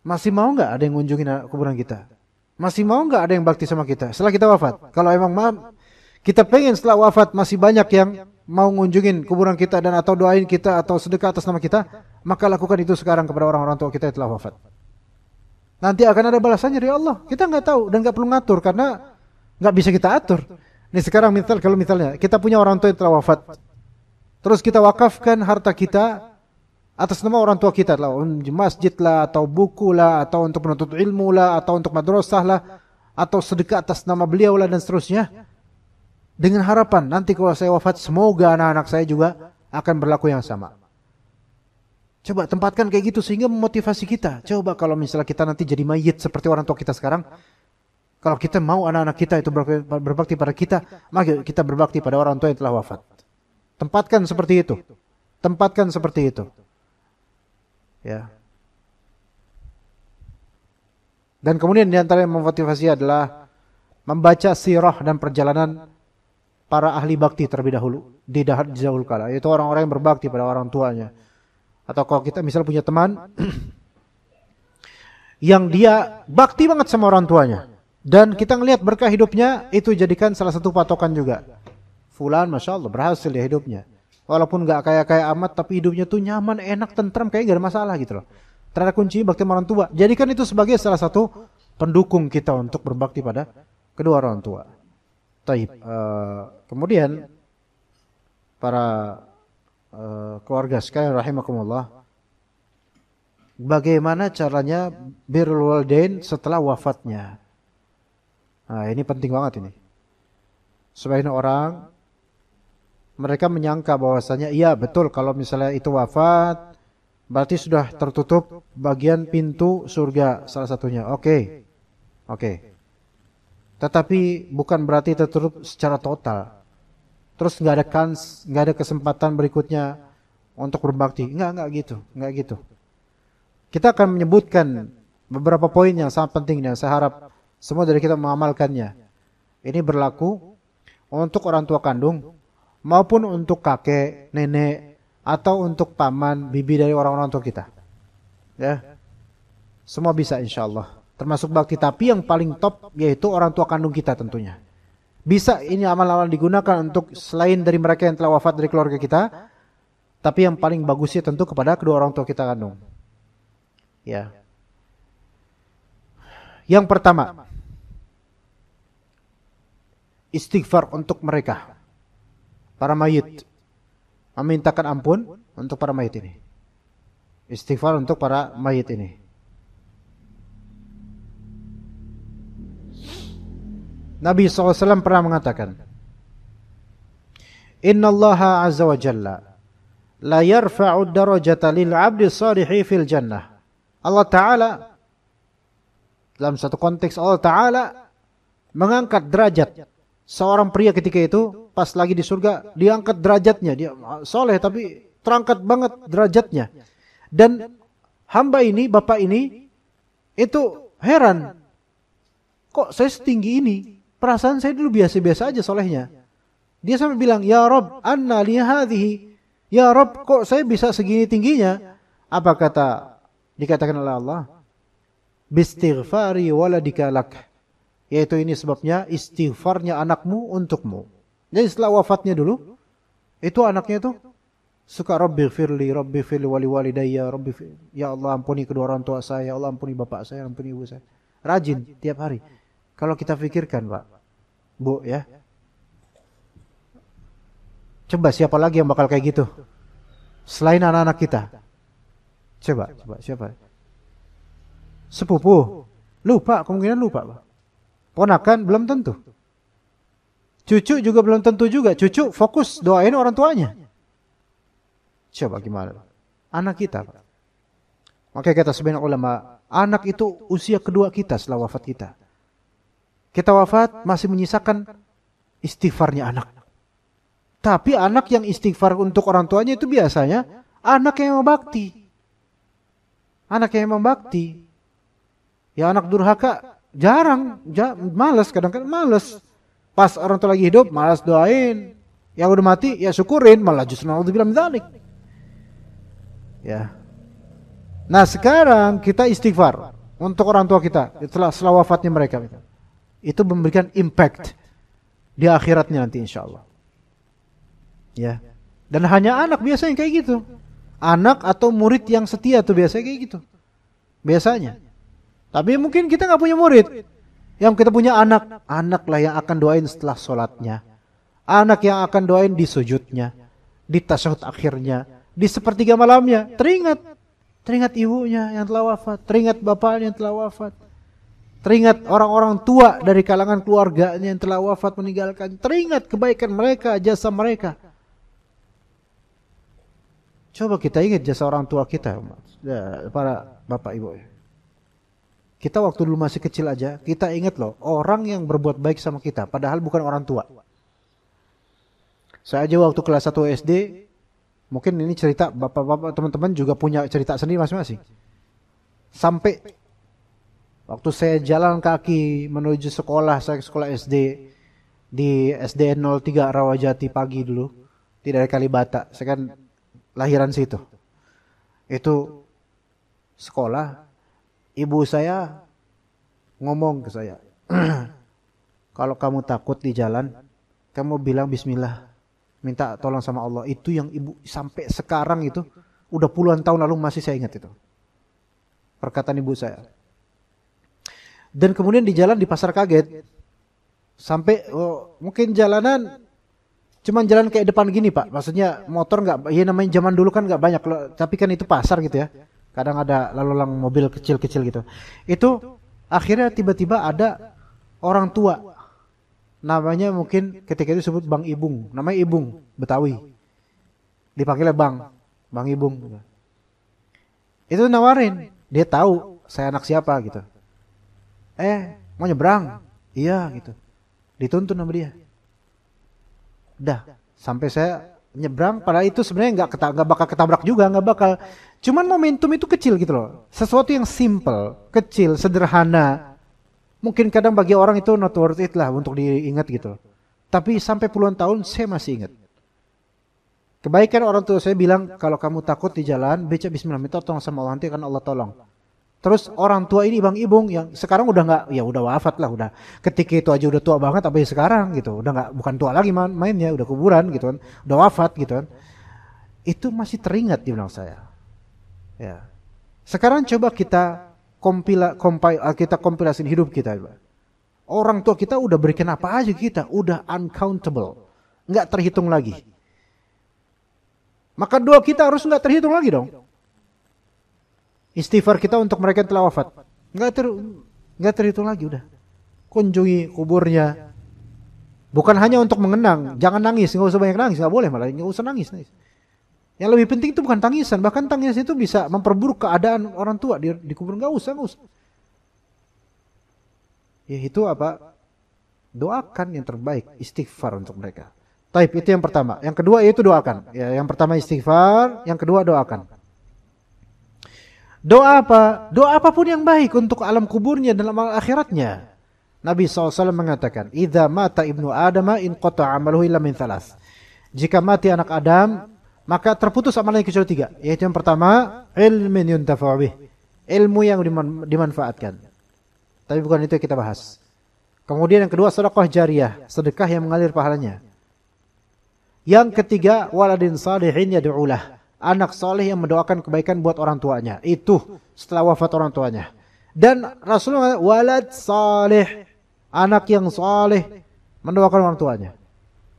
masih mau enggak ada yang ngunjungin kuburan kita? Masih mau enggak ada yang bakti sama kita setelah kita wafat? Kalau emang kita pengen setelah wafat masih banyak yang mau ngunjungin kuburan kita dan atau doain kita atau sedekah atas nama kita, maka lakukan itu sekarang kepada orang-orang tua kita yang telah wafat. Nanti akan ada balasannya dari Allah. Kita nggak tahu dan nggak perlu ngatur karena nggak bisa kita atur. Nih sekarang kalau misalnya kita punya orang tua yang telah wafat, terus kita wakafkan harta kita atas nama orang tua kita, lah masjid lah atau buku lah atau untuk menuntut ilmu lah atau untuk madrasah lah atau sedekah atas nama beliau lah dan seterusnya. Dengan harapan nanti kalau saya wafat semoga anak-anak saya juga akan berlaku yang sama. Coba tempatkan kayak gitu sehingga memotivasi kita. Coba kalau misalnya kita nanti jadi mayit seperti orang tua kita sekarang, kalau kita mau anak-anak kita itu berbakti pada kita, maka kita berbakti pada orang tua yang telah wafat. Tempatkan seperti itu. Tempatkan seperti itu. Ya. Dan kemudian di antara yang memotivasi adalah membaca sirah dan perjalanan para ahli bakti terlebih dahulu di dahulu kala, yaitu orang-orang yang berbakti pada orang tuanya. Atau kalau kita misal punya teman yang dia bakti banget sama orang tuanya dan kita ngelihat berkah hidupnya, itu jadikan salah satu patokan juga. Fulan Masya Allah berhasil ya hidupnya, walaupun gak kaya-kaya amat tapi hidupnya tuh nyaman, enak, tentram, kayaknya gak ada masalah gitu loh. Ternyata kunci bakti sama orang tua. Jadikan itu sebagai salah satu pendukung kita untuk berbakti pada kedua orang tua. Taib. Kemudian para keluarga sekalian rahimakumullah, bagaimana caranya birrul walidain setelah wafatnya? Nah, ini penting banget ini. Sebagian orang mereka menyangka bahwasanya iya betul kalau misalnya itu wafat berarti sudah tertutup bagian pintu surga salah satunya. Oke. Tetapi bukan berarti tertutup secara total. Terus nggak ada nggak ada kesempatan berikutnya untuk berbakti. Nggak gitu. Kita akan menyebutkan beberapa poin yang sangat penting yang saya harap semua dari kita mengamalkannya. Ini berlaku untuk orang tua kandung maupun untuk kakek, nenek, atau untuk paman, bibi dari orang-orang tua kita. Ya, semua bisa insya Allah. Termasuk bakti, tapi yang paling top yaitu orang tua kandung kita tentunya. Bisa ini amal-amal digunakan untuk selain dari mereka yang telah wafat dari keluarga kita, tapi yang paling bagusnya tentu kepada kedua orang tua kita kandung. Ya. Yang pertama, istighfar untuk mereka, para mayit. Memintakan ampun untuk para mayit ini. Istighfar untuk para mayit ini. Nabi SAW pernah mengatakan, Inna Allah azza wa jalla la yarfa'u darajata lil 'abdi salihi fil jannah. Allah Ta'ala, dalam satu konteks Allah Ta'ala mengangkat derajat seorang pria ketika itu pas lagi di surga, diangkat derajatnya. Dia soleh tapi terangkat banget derajatnya. Dan hamba ini, bapak ini, itu heran. Kok saya setinggi ini? Perasaan saya dulu biasa-biasa aja solehnya. Dia sampai bilang, Ya Rob, anna li hadhihi. Ya Rob, kok saya bisa segini tingginya? Apa dikatakan oleh Allah? Bistighfari waladika lak. Yaitu ini sebabnya istighfarnya anakmu untukmu. Jadi setelah wafatnya dulu, itu anaknya itu suka Rabbi firli wali walidayya, ya Allah ampuni kedua orang tua saya, ya Allah ampuni bapak saya, ampuni ibu saya. Rajin tiap hari. Kalau kita pikirkan Pak, Bu ya. Coba siapa lagi yang bakal kayak gitu? Selain anak-anak kita. Coba siapa? Sepupu. Lupa, kemungkinan lupa Pak. Ponakan belum tentu. Cucu juga belum tentu juga. Cucu fokus doain orang tuanya. Coba gimana? Anak kita Pak. Makanya kata sebagian ulama, anak itu usia kedua kita setelah wafat kita. Kita wafat masih menyisakan istighfarnya anak. Tapi anak yang istighfar untuk orang tuanya itu biasanya anak yang membakti. Anak yang membakti. Ya anak durhaka jarang, malas, kadang-kadang malas. Pas orang tua lagi hidup malas doain. Yang udah mati ya syukurin, malah justru naudzubillah min dzalik. Ya. Nah, sekarang kita istighfar untuk orang tua kita setelah wafatnya mereka. Itu memberikan impact di akhiratnya nanti insyaallah. Ya. Dan hanya anak biasanya kayak gitu. Anak atau murid yang setia tuh biasanya kayak gitu. Biasanya. Tapi mungkin kita nggak punya murid. Yang kita punya anak. Anak lah yang akan doain setelah sholatnya. Anak yang akan doain di sujudnya. Di tasyahud akhirnya. Di sepertiga malamnya. Teringat ibunya yang telah wafat. Teringat bapaknya yang telah wafat. Teringat orang-orang tua dari kalangan keluarganya yang telah wafat meninggalkan. Teringat kebaikan mereka, jasa mereka. Coba kita ingat jasa orang tua kita, para bapak ibu. Kita waktu dulu masih kecil aja, kita ingat loh, orang yang berbuat baik sama kita, padahal bukan orang tua. Saya aja waktu kelas 1 SD, mungkin ini cerita bapak-bapak teman-teman juga punya cerita sendiri masing-masing. Sampai waktu saya jalan kaki menuju sekolah, saya sekolah SD di SDN 03 Rawajati pagi dulu, di daerah Kalibata. Saya kan lahiran situ. Itu sekolah, ibu saya ngomong ke saya, kalau kamu takut di jalan, kamu bilang bismillah, minta tolong sama Allah. Itu yang ibu sampai sekarang itu, udah puluhan tahun lalu masih saya ingat itu. Perkataan ibu saya. Dan kemudian di jalan di pasar kaget, sampai mungkin jalanan, cuman jalan kayak depan gini Pak, maksudnya motor nggak, ya namanya zaman dulu kan nggak banyak, tapi kan itu pasar gitu ya, kadang ada lalu lalang mobil kecil-kecil gitu. Itu akhirnya tiba-tiba ada orang tua, namanya mungkin ketika itu disebut Bang Ibung, namanya Ibung Betawi, dipanggilnya Bang Ibung. Itu nawarin, dia tahu saya anak siapa gitu. Mau nyebrang? Iya gitu. Dituntun sama dia. Udah, sampai saya nyebrang, padahal itu sebenarnya nggak bakal ketabrak juga, nggak bakal. Cuman momentum itu kecil gitu loh. Sesuatu yang simple, kecil, sederhana. Mungkin kadang bagi orang itu not worth it lah untuk diingat gitu. Tapi sampai puluhan tahun saya masih ingat. Kebaikan orang tua saya bilang, kalau kamu takut di jalan, baca bismillah, minta tolong sama Allah, nanti akan Allah tolong. Terus orang tua ini Bang Ibung yang sekarang udah nggak, ya udah wafat lah, udah ketika itu aja udah tua banget, tapi sekarang gitu, udah nggak, bukan tua lagi mainnya, udah kuburan gitu kan, udah wafat gitu kan. Itu masih teringat di benak saya. Ya. Sekarang coba kita kita kompilasin hidup kita. Orang tua kita udah berikan apa aja kita, udah uncountable, nggak terhitung lagi. Maka doa kita harus nggak terhitung lagi dong. Istighfar kita untuk mereka yang telah wafat, nggak terhitung lagi udah. Kunjungi kuburnya, bukan hanya untuk mengenang, jangan nangis, nggak usah banyak nangis, nggak boleh malah, nggak usah nangis. Yang lebih penting itu bukan tangisan, bahkan tangis itu bisa memperburuk keadaan orang tua di kubur, nggak usah. Ya itu apa? Doakan yang terbaik, istighfar untuk mereka. Taib, itu yang pertama. Yang kedua yaitu doakan. Ya, yang pertama istighfar, yang kedua doakan. Doa apa? Doa apapun yang baik untuk alam kuburnya dan alam akhiratnya. Nabi SAW mengatakan, "Idza mata ibnu Adam in qata'a amaluhu illa min thalath." Jika mati anak Adam, maka terputus amalannya kecuali 3. Yaitu yang pertama, ilmin yuntafa'u bih. Ilmu yang dimanfaatkan. Tapi bukan itu yang kita bahas. Kemudian yang kedua, sedekah jariyah, sedekah yang mengalir pahalanya. Yang ketiga, waladin salihin yad'ulah, anak soleh yang mendoakan kebaikan buat orang tuanya. Itu setelah wafat orang tuanya. Dan Rasulullah walad salih, anak yang soleh mendoakan orang tuanya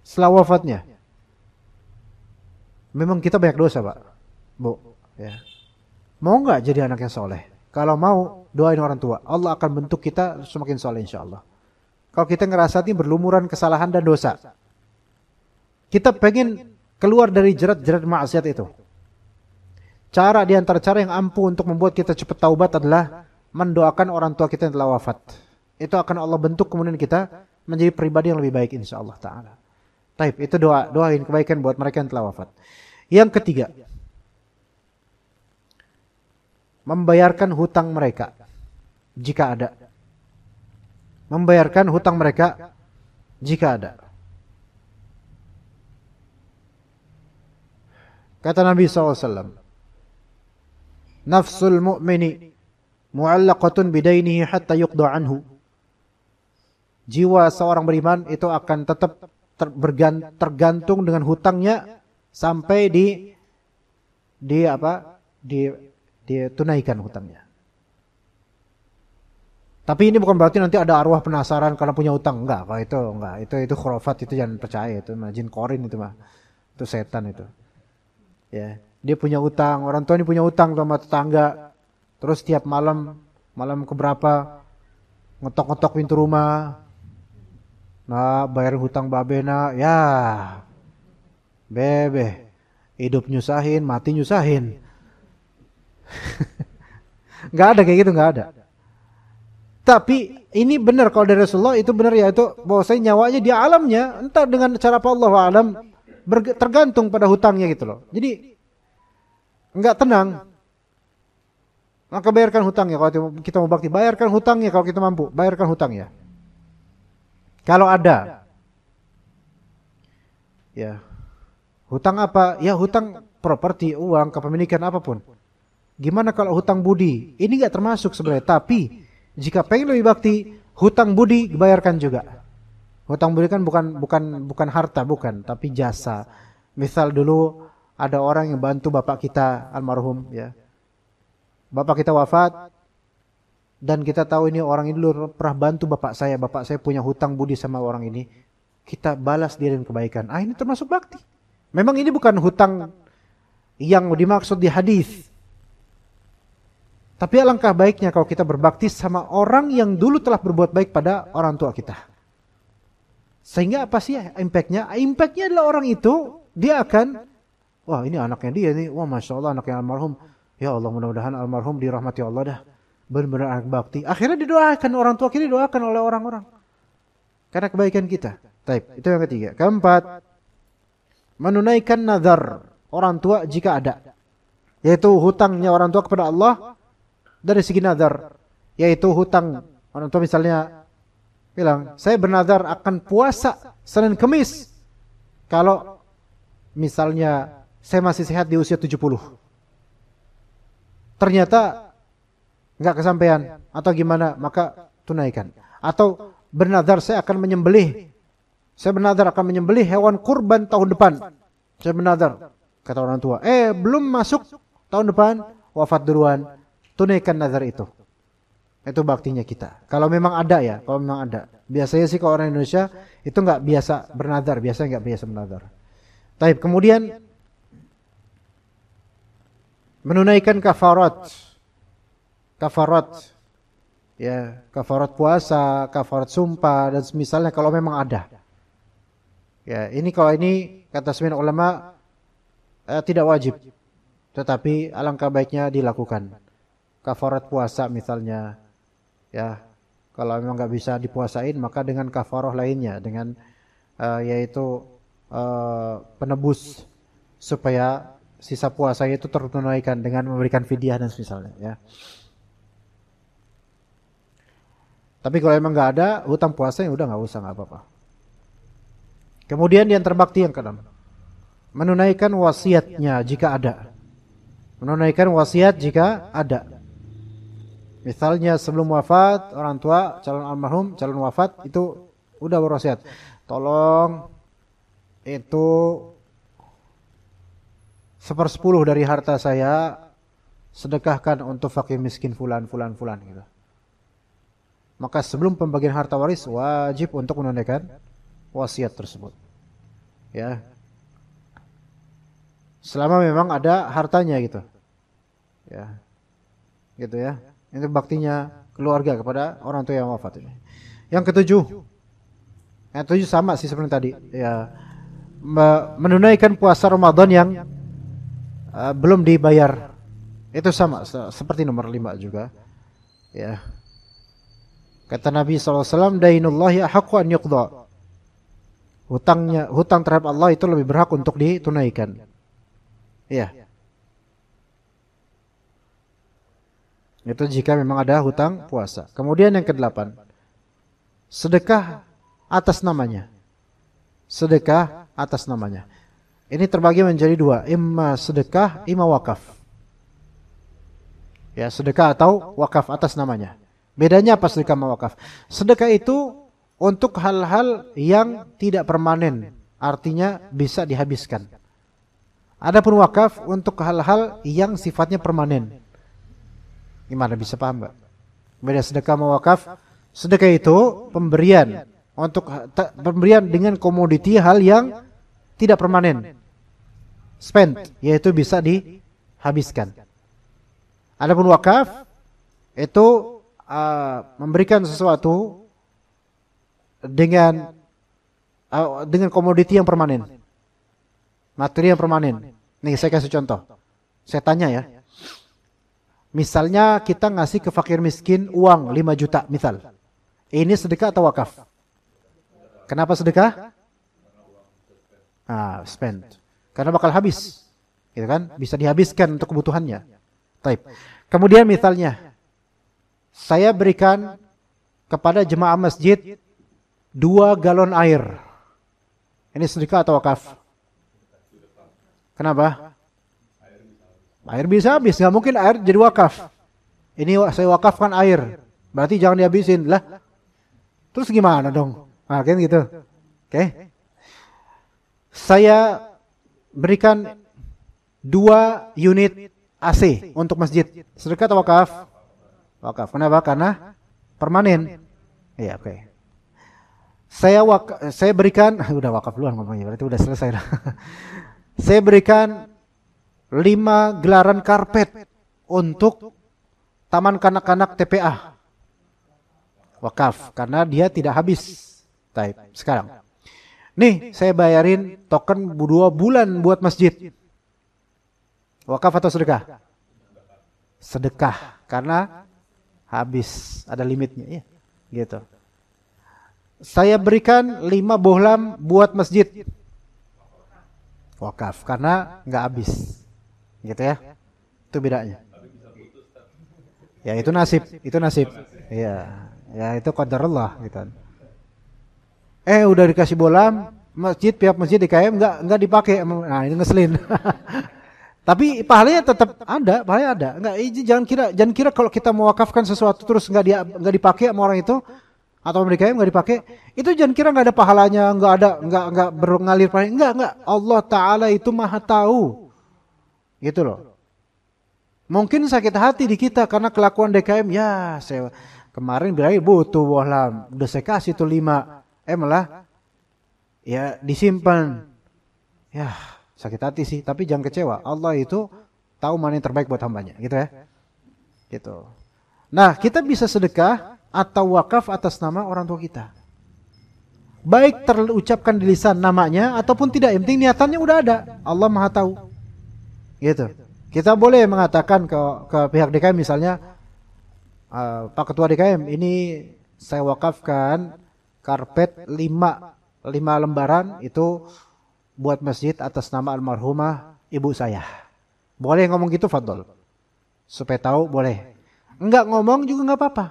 setelah wafatnya. Memang kita banyak dosa, Pak, Bu. Ya. Mau nggak jadi anak yang soleh? Kalau mau, doain orang tua. Allah akan bentuk kita semakin soleh insya Allah. Kalau kita ngerasa ini berlumuran kesalahan dan dosa, kita pengen keluar dari jerat-jerat maksiat itu. Cara di antara cara yang ampuh untuk membuat kita cepat taubat adalah mendoakan orang tua kita yang telah wafat. Itu akan Allah bentuk kemudian kita menjadi pribadi yang lebih baik insyaallah taala. Taib, itu doain kebaikan buat mereka yang telah wafat. Yang ketiga, membayarkan hutang mereka jika ada. Membayarkan hutang mereka jika ada. Kata Nabi SAW, nafsul mu'mini mu'allaqatun bidainihi hatta yuqda anhu. Jiwa seorang beriman itu akan tetap tergantung dengan hutangnya sampai ditunaikan hutangnya. Tapi ini bukan berarti nanti ada arwah penasaran karena punya hutang. Enggak. Itu khurafat, itu jangan percaya, itu jin korin itu mah. Itu setan itu. Ya, dia punya utang, orang tua ini punya utang sama tetangga. Terus tiap malam keberapa ngetok-ngetok pintu rumah. Nah, bayar hutang babena, ya. Bebe, hidup nyusahin, mati nyusahin. Enggak ada kayak gitu, enggak ada. Tapi ini benar kalau dari Rasulullah, itu benar, yaitu bahwasanya nyawanya di alamnya, entah dengan cara apa Allah alam, tergantung pada hutangnya gitu loh. Jadi enggak tenang. Maka bayarkan hutangnya kalau kita mau bakti, bayarkan hutangnya kalau kita mampu, bayarkan hutangnya. Kalau ada. Ya. Hutang apa? Ya hutang properti, uang, kepemilikan apapun. Gimana kalau hutang budi? Ini enggak termasuk sebenarnya, tapi jika pengen lebih bakti, hutang budi dibayarkan juga. Hutang budi kan bukan harta, bukan, tapi jasa. Misal dulu ada orang yang bantu bapak kita almarhum, ya. Bapak kita wafat dan kita tahu ini orang ini dulu pernah bantu bapak saya punya hutang budi sama orang ini. Kita balas dia dengan kebaikan. Ini termasuk bakti. Memang ini bukan hutang yang dimaksud di hadis. Tapi alangkah baiknya kalau kita berbakti sama orang yang dulu telah berbuat baik pada orang tua kita. Sehingga apa sih impactnya? Impactnya adalah orang itu, dia akan, wah ini anaknya dia nih, wah Masya Allah anaknya almarhum. Ya Allah mudah-mudahan almarhum dirahmati Allah dah. Benar-benar anak bakti. Akhirnya didoakan, orang tua kita didoakan oleh orang-orang. Karena kebaikan kita. Taib, itu yang ketiga. Keempat, menunaikan nazar orang tua jika ada. Yaitu hutangnya orang tua kepada Allah. Dari segi nazar, yaitu hutang Orang tua misalnya bilang, saya bernazar akan puasa Senin Kemis kalau misalnya saya masih sehat di usia 70. Ternyata nggak kesampaian atau gimana, maka tunaikan. Atau bernazar saya bernazar akan menyembelih hewan kurban tahun depan. Saya bernazar, kata orang tua. Belum masuk tahun depan, wafat duluan. Tunaikan nazar itu. Itu baktinya kita. Kalau memang ada ya, kalau memang ada. Biasanya sih kalau orang Indonesia itu nggak biasa bernazar, biasanya nggak biasa bernazar. Taib, kemudian menunaikan kafarat. Ya, kafarat puasa, kafarat sumpah dan semisalnya kalau memang ada. Ya, kalau ini kata sebagian ulama tidak wajib. Tetapi alangkah baiknya dilakukan. Kafarat puasa misalnya. Ya, kalau memang nggak bisa dipuasain maka dengan kafarah lainnya, dengan yaitu penebus supaya sisa puasanya itu tertunaikan dengan memberikan fidyah dan semisalnya, ya. Tapi kalau emang nggak ada hutang puasa, ya udah nggak usah, nggak apa-apa. Kemudian yang terbakti yang keenam, menunaikan wasiatnya jika ada. Menunaikan wasiat jika ada. Misalnya sebelum wafat orang tua, calon almarhum, calon wafat itu udah berwasiat, tolong itu 1/10 dari harta saya sedekahkan untuk fakir miskin fulan gitu. Maka sebelum pembagian harta waris wajib untuk menunaikan wasiat tersebut. Ya. Selama memang ada hartanya gitu. Ya. Gitu ya. Itu baktinya keluarga kepada orang tua yang wafat ini. Yang ketujuh. Yang ketujuh sama sih seperti tadi, ya. Menunaikan puasa Ramadan yang belum dibayar. Itu sama seperti nomor 5 juga. Ya. Kata Nabi SAW, Dainullahi ahaqqu an yuqda. Hutang terhadap Allah itu lebih berhak untuk ditunaikan. Iya. Itu jika memang ada hutang puasa. Kemudian yang ke-8. Sedekah atas namanya. Sedekah atas namanya. Ini terbagi menjadi 2. Imma sedekah, imma wakaf. Ya, sedekah atau wakaf atas namanya. Bedanya apa sedekah sama wakaf? Sedekah itu untuk hal-hal yang tidak permanen, artinya bisa dihabiskan. Adapun wakaf untuk hal-hal yang sifatnya permanen. Gimana, bisa paham Mbak? Beda sedekah sama wakaf. Sedekah itu pemberian pemberian dengan komoditi hal yang tidak permanen. Spend, yaitu bisa dihabiskan. Adapun wakaf itu memberikan sesuatu dengan komoditi yang permanen, materi yang permanen. Nih saya kasih contoh. Saya tanya ya. Misalnya kita ngasih ke fakir miskin uang 5 juta misal. Ini sedekah atau wakaf? Kenapa sedekah? Spend. Karena bakal habis. Gitu kan? Bisa dihabiskan untuk kebutuhannya. Taib. Kemudian misalnya saya berikan kepada jemaah masjid 2 galon air. Ini sedekah atau wakaf? Kenapa? Air bisa habis, nggak mungkin air jadi wakaf. Ini saya wakafkan air, berarti jangan dihabisin lah. Terus gimana dong? Kan gitu. Oke. Saya berikan 2 unit AC untuk masjid. Sedekah atau wakaf? Wakaf. Kenapa? Karena permanen. Iya, oke. Saya berikan, udah wakaf duluan ngomongnya, berarti udah selesai lah. Saya berikan 5 gelaran karpet untuk taman kanak-kanak TPA. Wakaf, karena dia tidak habis. Taib. Sekarang. Nih, saya bayarin token 2 bulan buat masjid. Wakaf atau sedekah? Sedekah, karena habis, ada limitnya ya. Gitu. Saya berikan 5 bohlam buat masjid. Wakaf, karena nggak habis. Gitu ya. Itu bedanya. Ya, itu nasib, Iya. Ya itu qadarullah gitu. Udah dikasih bola, pihak masjid DKM nggak dipakai. Nah ini ngeselin. Tapi pahalanya tetap ada, pahalanya ada. Enggak, jangan kira kalau kita mewakafkan sesuatu terus nggak dipakai sama orang itu atau mereka yang nggak dipakai, itu jangan kira nggak ada pahalanya, nggak berngalir pahalanya. Enggak. Allah Taala itu Maha tahu, gitu loh. Mungkin sakit hati di kita karena kelakuan DKM. Ya, saya kemarin bilang butuh bohlam, udah saya kasih tuh 5, malah ya disimpan. Ya. Sakit hati sih, tapi jangan kecewa. Allah itu tahu mana yang terbaik buat hambanya, gitu ya. Gitu. Nah, kita bisa sedekah atau wakaf atas nama orang tua kita. Baik terucapkan di lisan namanya ataupun tidak, yang penting niatannya udah ada. Allah Maha tahu. Gitu. Kita boleh mengatakan ke pihak DKM misalnya, Pak Ketua DKM, ini saya wakafkan karpet 5 lembaran itu buat masjid atas nama almarhumah ibu saya. Boleh ngomong gitu, fadol. Supaya tahu boleh. Enggak ngomong juga enggak apa-apa.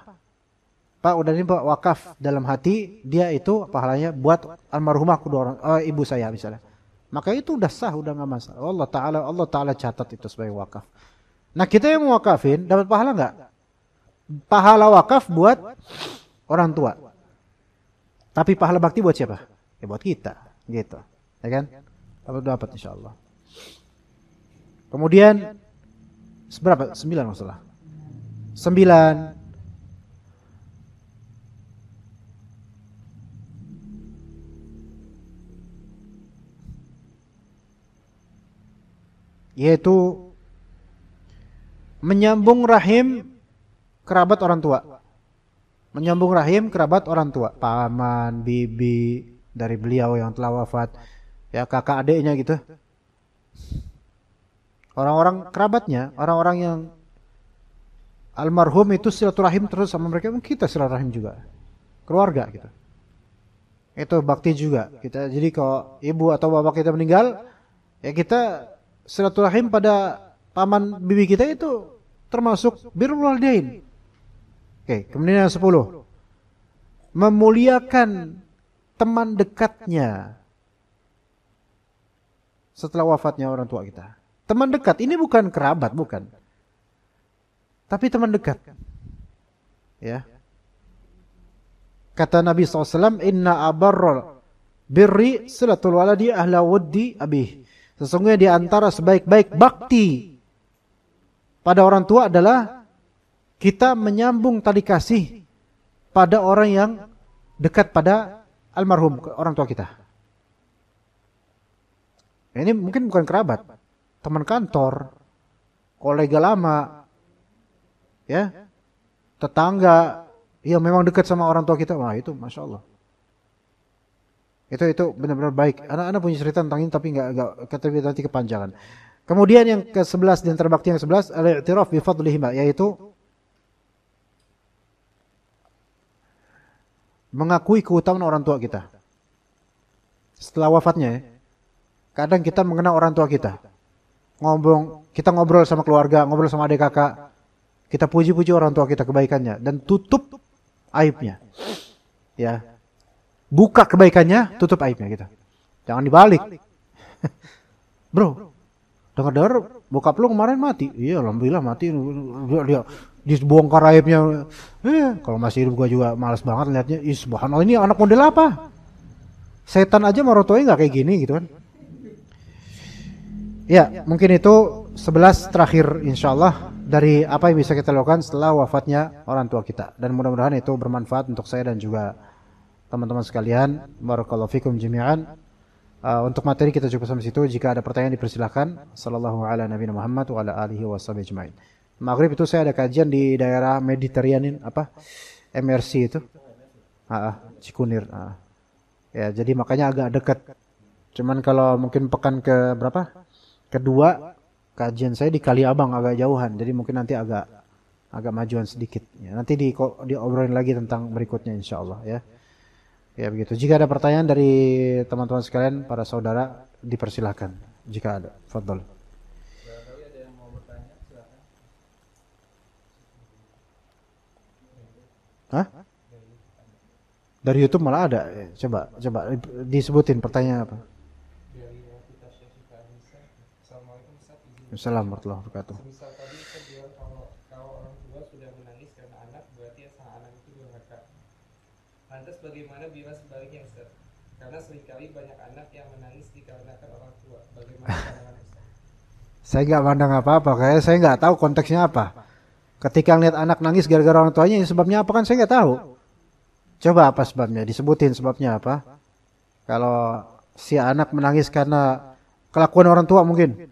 Pak udah ini Pak wakaf dalam hati, dia itu pahalanya buat almarhumah ibu saya misalnya. Maka itu udah sah, udah enggak masalah. Allah Taala catat itu sebagai wakaf. Nah, kita yang mewakafin dapat pahala enggak? Pahala wakaf buat orang tua. Tapi pahala bakti buat siapa? Ya buat kita, gitu. Ya kan? Dapat insyaallah. Kemudian seberapa? 9 masalah. 9 yaitu menyambung rahim kerabat orang tua. Menyambung rahim kerabat orang tua, paman, bibi dari beliau yang telah wafat. Ya kakak adiknya gitu. Orang-orang kerabatnya, orang-orang yang almarhum itu silaturahim terus sama mereka, kita silaturahim juga. Keluarga gitu. Itu bakti juga. Jadi kalau ibu atau bapak kita meninggal, ya kita silaturahim pada paman bibi kita itu termasuk birrul walidain. Oke, kemudian yang 10. Memuliakan teman dekatnya setelah wafatnya orang tua kita. Teman dekat, ini bukan kerabat, bukan. Tapi teman dekat. Ya. Kata Nabi SAW, Inna abarral birri silatul waladi ahla waddi abih. Sesungguhnya di antara sebaik-baik bakti pada orang tua adalah kita menyambung tali kasih pada orang yang dekat pada almarhum orang tua kita. Ini mungkin bukan kerabat, teman kantor, kolega lama, ya, tetangga, ya memang dekat sama orang tua kita. Wah itu, masya Allah. Itu benar-benar baik. Anak-anak punya cerita tentang ini, tapi nggak nanti kepanjangan. Kemudian yang ke-11 di antara bakti yang ke-11, al-i'tiraf bi fadlihima, yaitu mengakui keutamaan orang tua kita. Setelah wafatnya, ya. Kadang kita mengenal orang tua kita. Kita ngobrol sama keluarga, ngobrol sama adik kakak. Kita puji-puji orang tua kita kebaikannya dan tutup aibnya. Ya. Buka kebaikannya, tutup aibnya kita. Jangan dibalik. Bro, dengar-dengar bokap lu kemarin mati. Iya, alhamdulillah mati. Dia dibongkar aibnya. Kalau masih hidup gua juga malas banget liatnya. Subhanallah, ini anak model apa? Setan aja sama orang tuanya gak kayak gini gitu kan. Ya, mungkin itu 11 terakhir insyaallah dari apa yang bisa kita lakukan setelah wafatnya orang tua kita. Dan mudah-mudahan itu bermanfaat untuk saya dan juga teman-teman sekalian. Barakallahu fikum jami'an. Untuk materi kita cukup sampai situ. Jika ada pertanyaan dipersilahkan. Sallallahu ala nabiyina Muhammad wa ala alihi wa sahbihi ajma'in. Maghrib itu saya ada kajian di daerah Mediterranean MRC itu. Cikunir. Ya, jadi makanya agak dekat. Cuman kalau mungkin pekan ke berapa? Kedua, kajian saya di Kaliabang agak jauhan. Jadi mungkin nanti agak majuan sedikit. Ya, nanti diobrolin lagi tentang berikutnya insyaallah ya. Ya begitu. Jika ada pertanyaan dari teman-teman sekalian, para saudara, dipersilahkan. Jika ada, fadhol. Barangkali ada yang mau bertanya, silakan. Hah? Ada Dari YouTube malah ada. Coba disebutin pertanyaan apa? Dari kita Syekh Anissa. Assalamualaikum Ustaz. Assalamualaikum warahmatullahi wabarakatuh. Semisal tadi Ustaz bilang kalau orang tua sudah menangis karena anak, berarti sang anak itu durhaka. Lantas bagaimana bila sebaliknya Ustaz? Karena seringkali banyak anak yang menangis dikarenakan orang tua. Bagaimana pandangan Ustaz? Saya nggak pandang apa-apa, kayak saya nggak tahu konteksnya apa. Ketika ngeliat anak nangis gara-gara orang tuanya, sebabnya apa kan saya nggak tahu. Coba apa sebabnya? Disebutin sebabnya apa? Kalau si anak menangis karena kelakuan orang tua mungkin.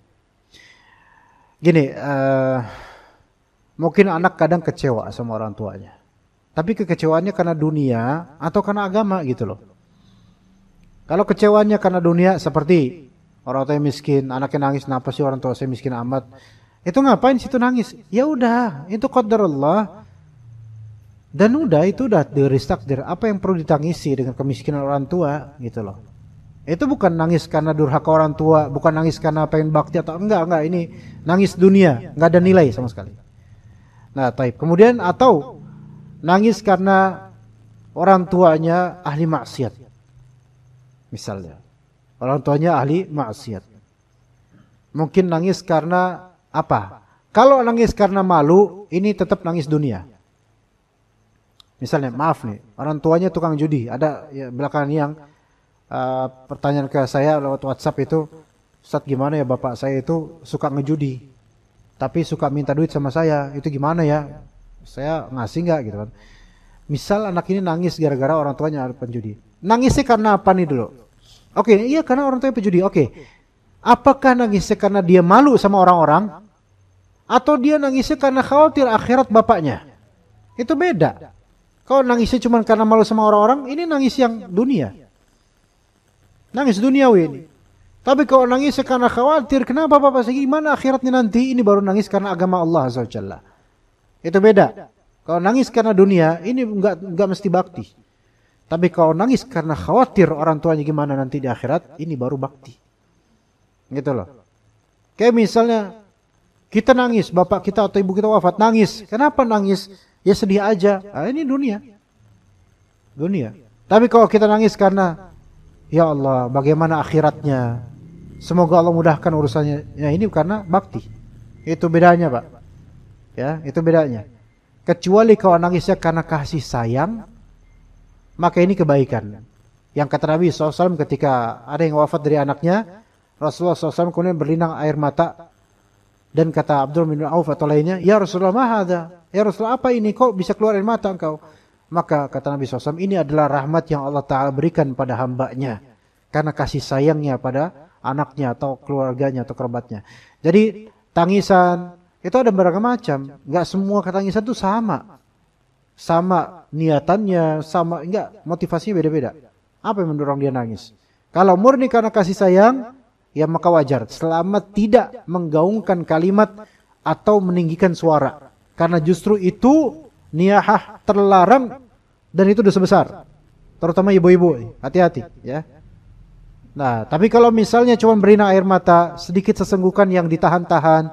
Gini, mungkin anak kadang kecewa sama orang tuanya. Tapi kekecewaannya karena dunia atau karena agama gitu loh. Kalau kecewaannya karena dunia seperti orang tua miskin, anaknya nangis, kenapa sih orang tua saya miskin amat? Itu ngapain situ nangis? Ya udah, itu qadar Allah. Dan udah itu udah dari takdir. Apa yang perlu ditangisi dengan kemiskinan orang tua gitu loh. Itu bukan nangis karena durhaka orang tua, bukan nangis karena pengen bakti atau enggak, ini nangis dunia, enggak ada nilai sama sekali. Nah, taib. Kemudian atau nangis karena orang tuanya ahli maksiat. Misalnya, orang tuanya ahli maksiat. Mungkin nangis karena apa? Kalau nangis karena malu, ini tetap nangis dunia. Misalnya, maaf nih, orang tuanya tukang judi. Ada ya, belakangan yang pertanyaan ke saya lewat WhatsApp itu, Ustaz gimana ya bapak saya itu suka ngejudi, tapi suka minta duit sama saya, itu gimana ya? Saya ngasih nggak gitu kan? Misal anak ini nangis gara-gara orang tuanya penjudi. Nangisnya karena apa nih dulu? Oke, iya karena orang tuanya penjudi. Oke, apakah nangisnya karena dia malu sama orang-orang, atau dia nangisnya karena khawatir akhirat bapaknya? Itu beda. Kalau nangisnya cuma karena malu sama orang-orang, ini nangis yang dunia. Nangis duniawi ini. Tapi kalau nangisnya karena khawatir, kenapa bapak saya gimana akhiratnya nanti? Ini baru nangis karena agama Allah Azza wa Jalla. Itu beda. Kalau nangis karena dunia, ini enggak mesti bakti. Tapi kalau nangis karena khawatir orang tuanya gimana nanti di akhirat, ini baru bakti. Gitu loh. Kayak misalnya, kita nangis, bapak kita atau ibu kita wafat, nangis. Kenapa nangis? Ya sedih aja. Nah, ini dunia. Dunia. Tapi kalau kita nangis karena, ya Allah, bagaimana akhiratnya? Semoga Allah mudahkan urusannya. Ya ini karena bakti. Itu bedanya, Pak. Ya, itu bedanya. Kecuali kalau nangisnya karena kasih sayang, maka ini kebaikan. Yang kata Nabi SAW ketika ada yang wafat dari anaknya, Rasulullah SAW kemudian berlinang air mata. Dan kata Abdul bin Auf atau lainnya, ya Rasulullah mahadha. Ya Rasulullah apa ini? Kok bisa keluar air mata engkau? Maka kata Nabi SAW, ini adalah rahmat yang Allah Ta'ala berikan pada hambanya. Karena kasih sayangnya pada anaknya atau keluarganya atau kerabatnya. Jadi tangisan itu ada beragam macam. Enggak semua tangisan itu sama. Sama niatannya, sama enggak, motivasinya beda-beda. Apa yang mendorong dia nangis? Kalau murni karena kasih sayang, ya maka wajar. Selama tidak menggaungkan kalimat atau meninggikan suara. Karena justru itu niyahah terlarang dan itu dosa besar. Terutama ibu-ibu, hati-hati ya. Nah, tapi kalau misalnya cuma berlinang air mata, sedikit sesenggukan yang ditahan-tahan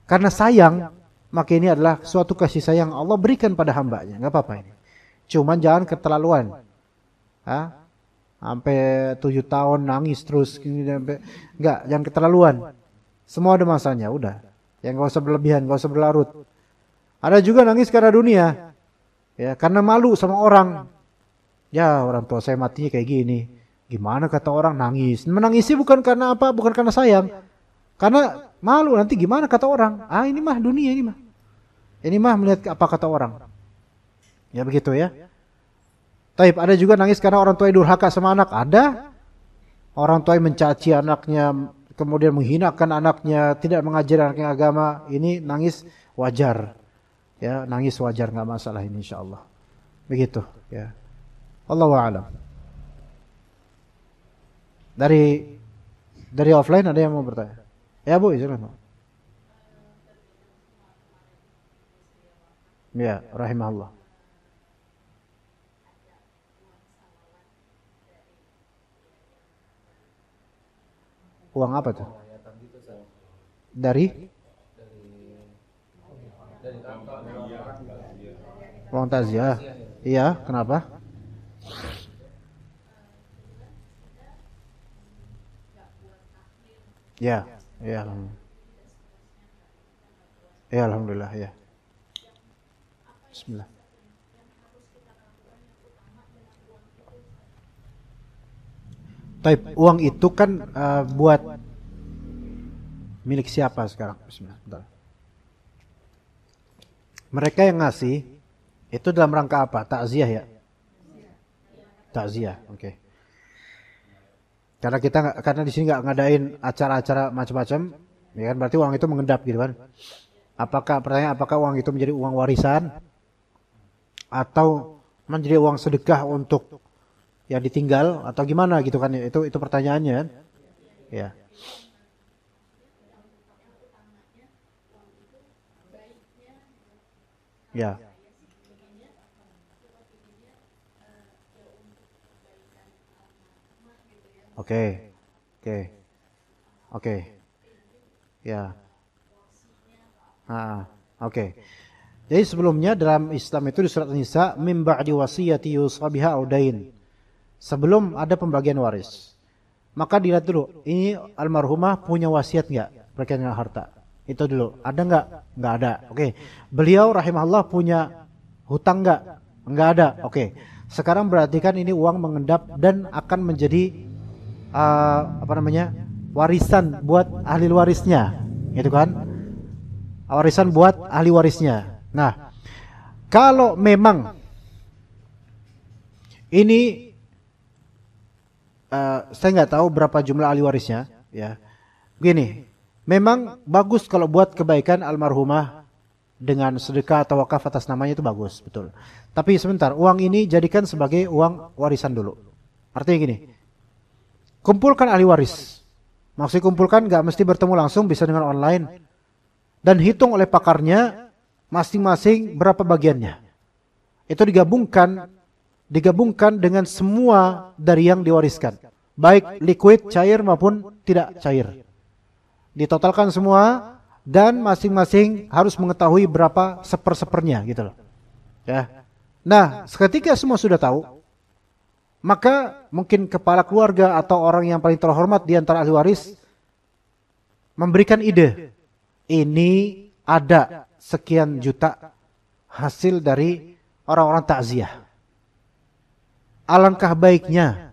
karena sayang, maka ini adalah suatu kasih sayang Allah berikan pada hambanya. Enggak apa-apa ini. Cuman jangan keterlaluan. Sampai 7 tahun nangis terus enggak, jangan keterlaluan. Semua ada masanya, udah. Yang enggak usah berlebihan, enggak usah berlarut. Ada juga nangis karena dunia. Ya, karena malu sama orang. Ya, orang tua saya matinya kayak gini. Gimana kata orang nangis? Menangisi bukan karena apa? Bukan karena sayang. Karena malu nanti gimana kata orang. Ini mah dunia ini mah. Ini mah melihat apa kata orang. Ya begitu ya. Taib, ada juga nangis karena orang tua durhaka sama anak. Ada. Orang tua mencaci anaknya, kemudian menghinakan anaknya, tidak mengajari anaknya agama. Ini nangis wajar. Ya, nangis wajar, nggak masalah ini insyaallah. Begitu ya. Allahu a'lam. Dari offline ada yang mau bertanya? Ya, Bu, silakan. Ya, rahimahullah. Uang apa tuh? Dari uang takziah. Iya, kenapa? Ya, ya, ya, alhamdulillah ya. Bismillah. Taib, uang itu kan buat milik siapa sekarang? Bismillah. Bentar. Mereka yang ngasih itu dalam rangka apa? Takziah ya? Takziah, oke. Karena karena di sini nggak ngadain acara-acara macam-macam, ya kan? Berarti uang itu mengendap gitu kan? Pertanyaan apakah uang itu menjadi uang warisan atau menjadi uang sedekah untuk ya ditinggal atau gimana gitu kan? Itu pertanyaannya kan? Ya. Ya. Oke. Oke. Oke. Ya. Oke. Jadi sebelumnya dalam Islam itu di surat An-Nisa mim ba'di wasiyati yusa biha audain. Sebelum ada pembagian waris. Maka dilihat dulu, ini almarhumah punya wasiat enggak berkaitan dengan harta? Itu dulu. Ada enggak? Enggak ada. Oke. Beliau rahimahullah punya hutang enggak? Enggak ada. Oke. Sekarang berarti kan ini uang mengendap dan akan menjadi warisan buat ahli warisnya, gitu kan? Warisan buat ahli warisnya. Nah, kalau memang ini saya nggak tahu berapa jumlah ahli warisnya, ya. Begini, memang bagus kalau buat kebaikan almarhumah dengan sedekah atau wakaf atas namanya itu bagus, betul. Tapi sebentar, uang ini jadikan sebagai uang warisan dulu. Artinya gini, kumpulkan ahli waris. Maksudnya kumpulkan nggak mesti bertemu langsung, bisa dengan online. Dan hitung oleh pakarnya masing-masing berapa bagiannya. Itu digabungkan dengan semua dari yang diwariskan. Baik liquid, cair maupun tidak cair. Ditotalkan semua dan masing-masing harus mengetahui berapa sepernya gitu loh. Ya. Nah, ketika semua sudah tahu, maka mungkin kepala keluarga atau orang yang paling terhormat di antara ahli waris memberikan ide. Ini ada sekian juta hasil dari orang-orang takziah. Alangkah baiknya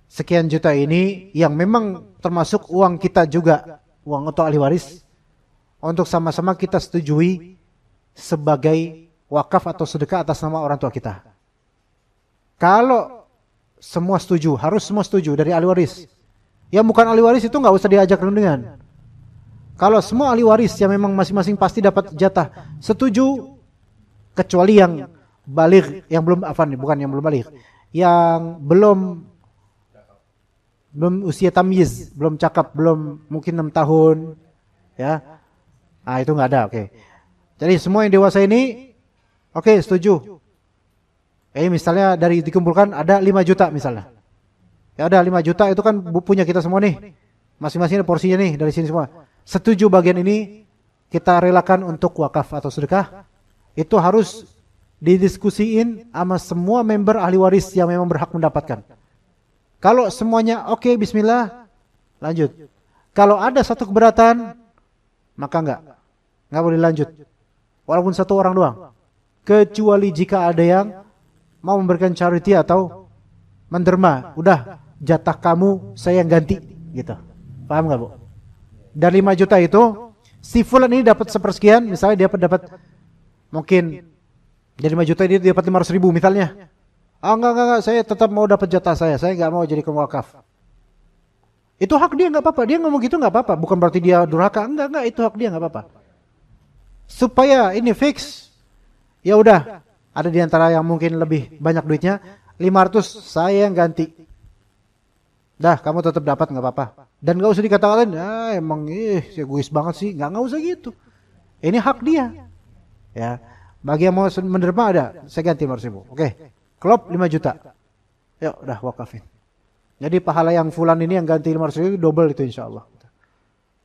sekian juta ini yang memang termasuk uang kita juga, uang untuk ahli waris, untuk sama-sama kita setujui sebagai wakaf atau sedekah atas nama orang tua kita. Kalau semua setuju, harus semua setuju dari ahli waris. Yang bukan ahli waris itu nggak usah diajak rundingan. Kalau semua ahli waris yang memang masing-masing pasti dapat jatah setuju, kecuali yang baligh, yang belum bukan yang belum baligh, yang belum usia tamyiz, belum cakap, belum mungkin 6 tahun, ya, itu nggak ada, oke. Jadi semua yang dewasa ini, oke, setuju. Misalnya dari dikumpulkan ada 5 juta misalnya. Ya ada 5 juta itu kan punya kita semua nih. Masing-masing ada porsinya nih dari sini semua. Setuju bagian ini kita relakan untuk wakaf atau sedekah. Itu harus didiskusiin sama semua member ahli waris yang memang berhak mendapatkan. Kalau semuanya oke, bismillah, lanjut. Kalau ada satu keberatan, maka enggak boleh lanjut. Walaupun satu orang doang. Kecuali jika ada yang mau memberikan charity atau menderma, udah jatah kamu saya yang ganti, gitu. Paham nggak, Bu? Dari 5 juta itu, si fulan ini dapat sepersekian, misalnya dia dapat mungkin dari 5 juta ini dia dapat 500 ribu misalnya. Enggak, saya tetap mau dapat jatah saya nggak mau jadi wakaf. Itu hak dia, nggak apa-apa. Dia ngomong gitu nggak apa-apa. Bukan berarti dia durhaka, enggak, itu hak dia, nggak apa-apa. Supaya ini fix, ya udah. Ada di antara yang mungkin lebih banyak duitnya, 500 saya yang ganti. Dah, kamu tetap dapat nggak apa-apa. Dan nggak usah dikatakan, emang egois banget sih, nggak usah gitu. Ini hak dia. Ya, bagi yang mau menerima ada, saya ganti 500 ribu. Oke, klop 5 juta. Yuk, udah wakafin. Jadi pahala yang fulan ini yang ganti 500 ribu double itu insya Allah.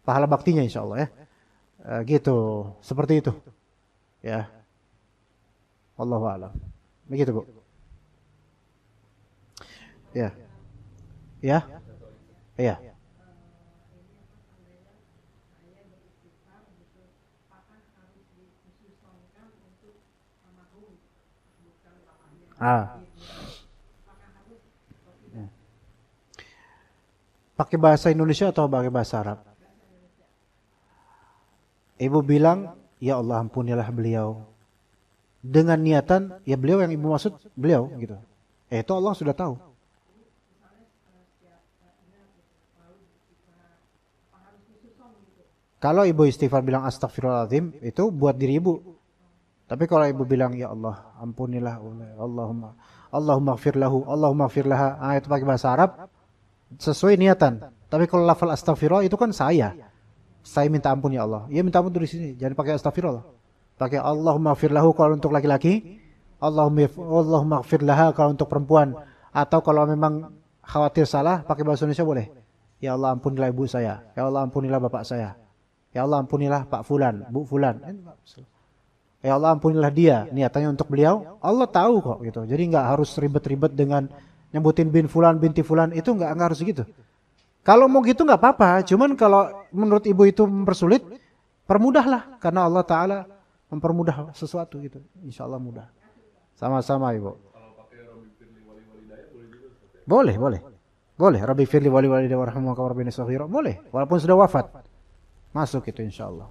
Pahala baktinya insya Allah ya. Gitu, seperti itu. Ya. Wallahu a'lam. Begitu, Bu. Ya. Ya. Iya. Pakai bahasa Indonesia atau pakai bahasa Arab? Ibu bilang, ya Allah ampunilah beliau. Dengan niatan, ya beliau yang ibu maksud, beliau gitu. Itu Allah sudah tahu. Kalau ibu istighfar bilang astagfirullahaladzim, itu buat diri ibu. Tapi kalau ibu bilang, ya Allah ampunilah, Allahumma gfir lahu, Allahumma gfir laha, itu pakai bahasa Arab, sesuai niatan. Tapi kalau lafal astagfirullah itu kan saya minta ampun ya Allah. Ya minta ampun dari sini, jangan pakai astagfirullah. Pakai Allahumma gfir lahu kalau untuk laki-laki, Allahumma gfir laha kalau untuk perempuan. Atau kalau memang khawatir salah, pakai bahasa Indonesia boleh. Ya Allah ampunilah ibu saya, ya Allah ampunilah bapak saya, ya Allah ampunilah Pak Fulan, Bu Fulan. Ya Allah ampunilah dia, niatannya untuk beliau, Allah tahu kok gitu. Jadi nggak harus ribet-ribet dengan nyebutin bin Fulan, binti Fulan, itu nggak harus gitu. Kalau mau gitu nggak apa-apa, cuman kalau menurut ibu itu mempersulit, permudahlah, karena Allah Ta'ala mempermudah sesuatu gitu. Insya Allah mudah. Sama-sama ibu. Boleh. Boleh, Rabbi firli wali walidayya warhamhuma kama rabbayani shaghira. Boleh, walaupun sudah wafat. Masuk itu insya Allah.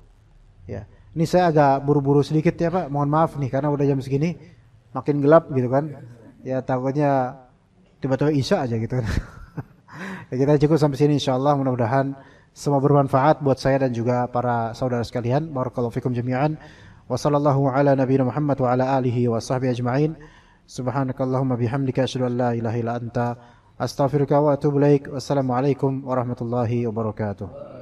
Ya. Ini saya agak buru-buru sedikit ya Pak, mohon maaf nih karena udah jam segini makin gelap gitu kan. Ya takutnya tiba-tiba isya aja gitu kan. Ya, kita cukup sampai sini insyaallah, mudah-mudahan semua bermanfaat buat saya dan juga para saudara sekalian. Barakallahu fikum jami'an. Wa sallallahu ala nabiyina Muhammad wa ala alihi wa sahbihi ajma'in. Subhanakallahumma bihamdika asyhadu an la ilaha illa anta astaghfiruka wa atubu ilaik. Wassalamualaikum warahmatullahi wabarakatuh.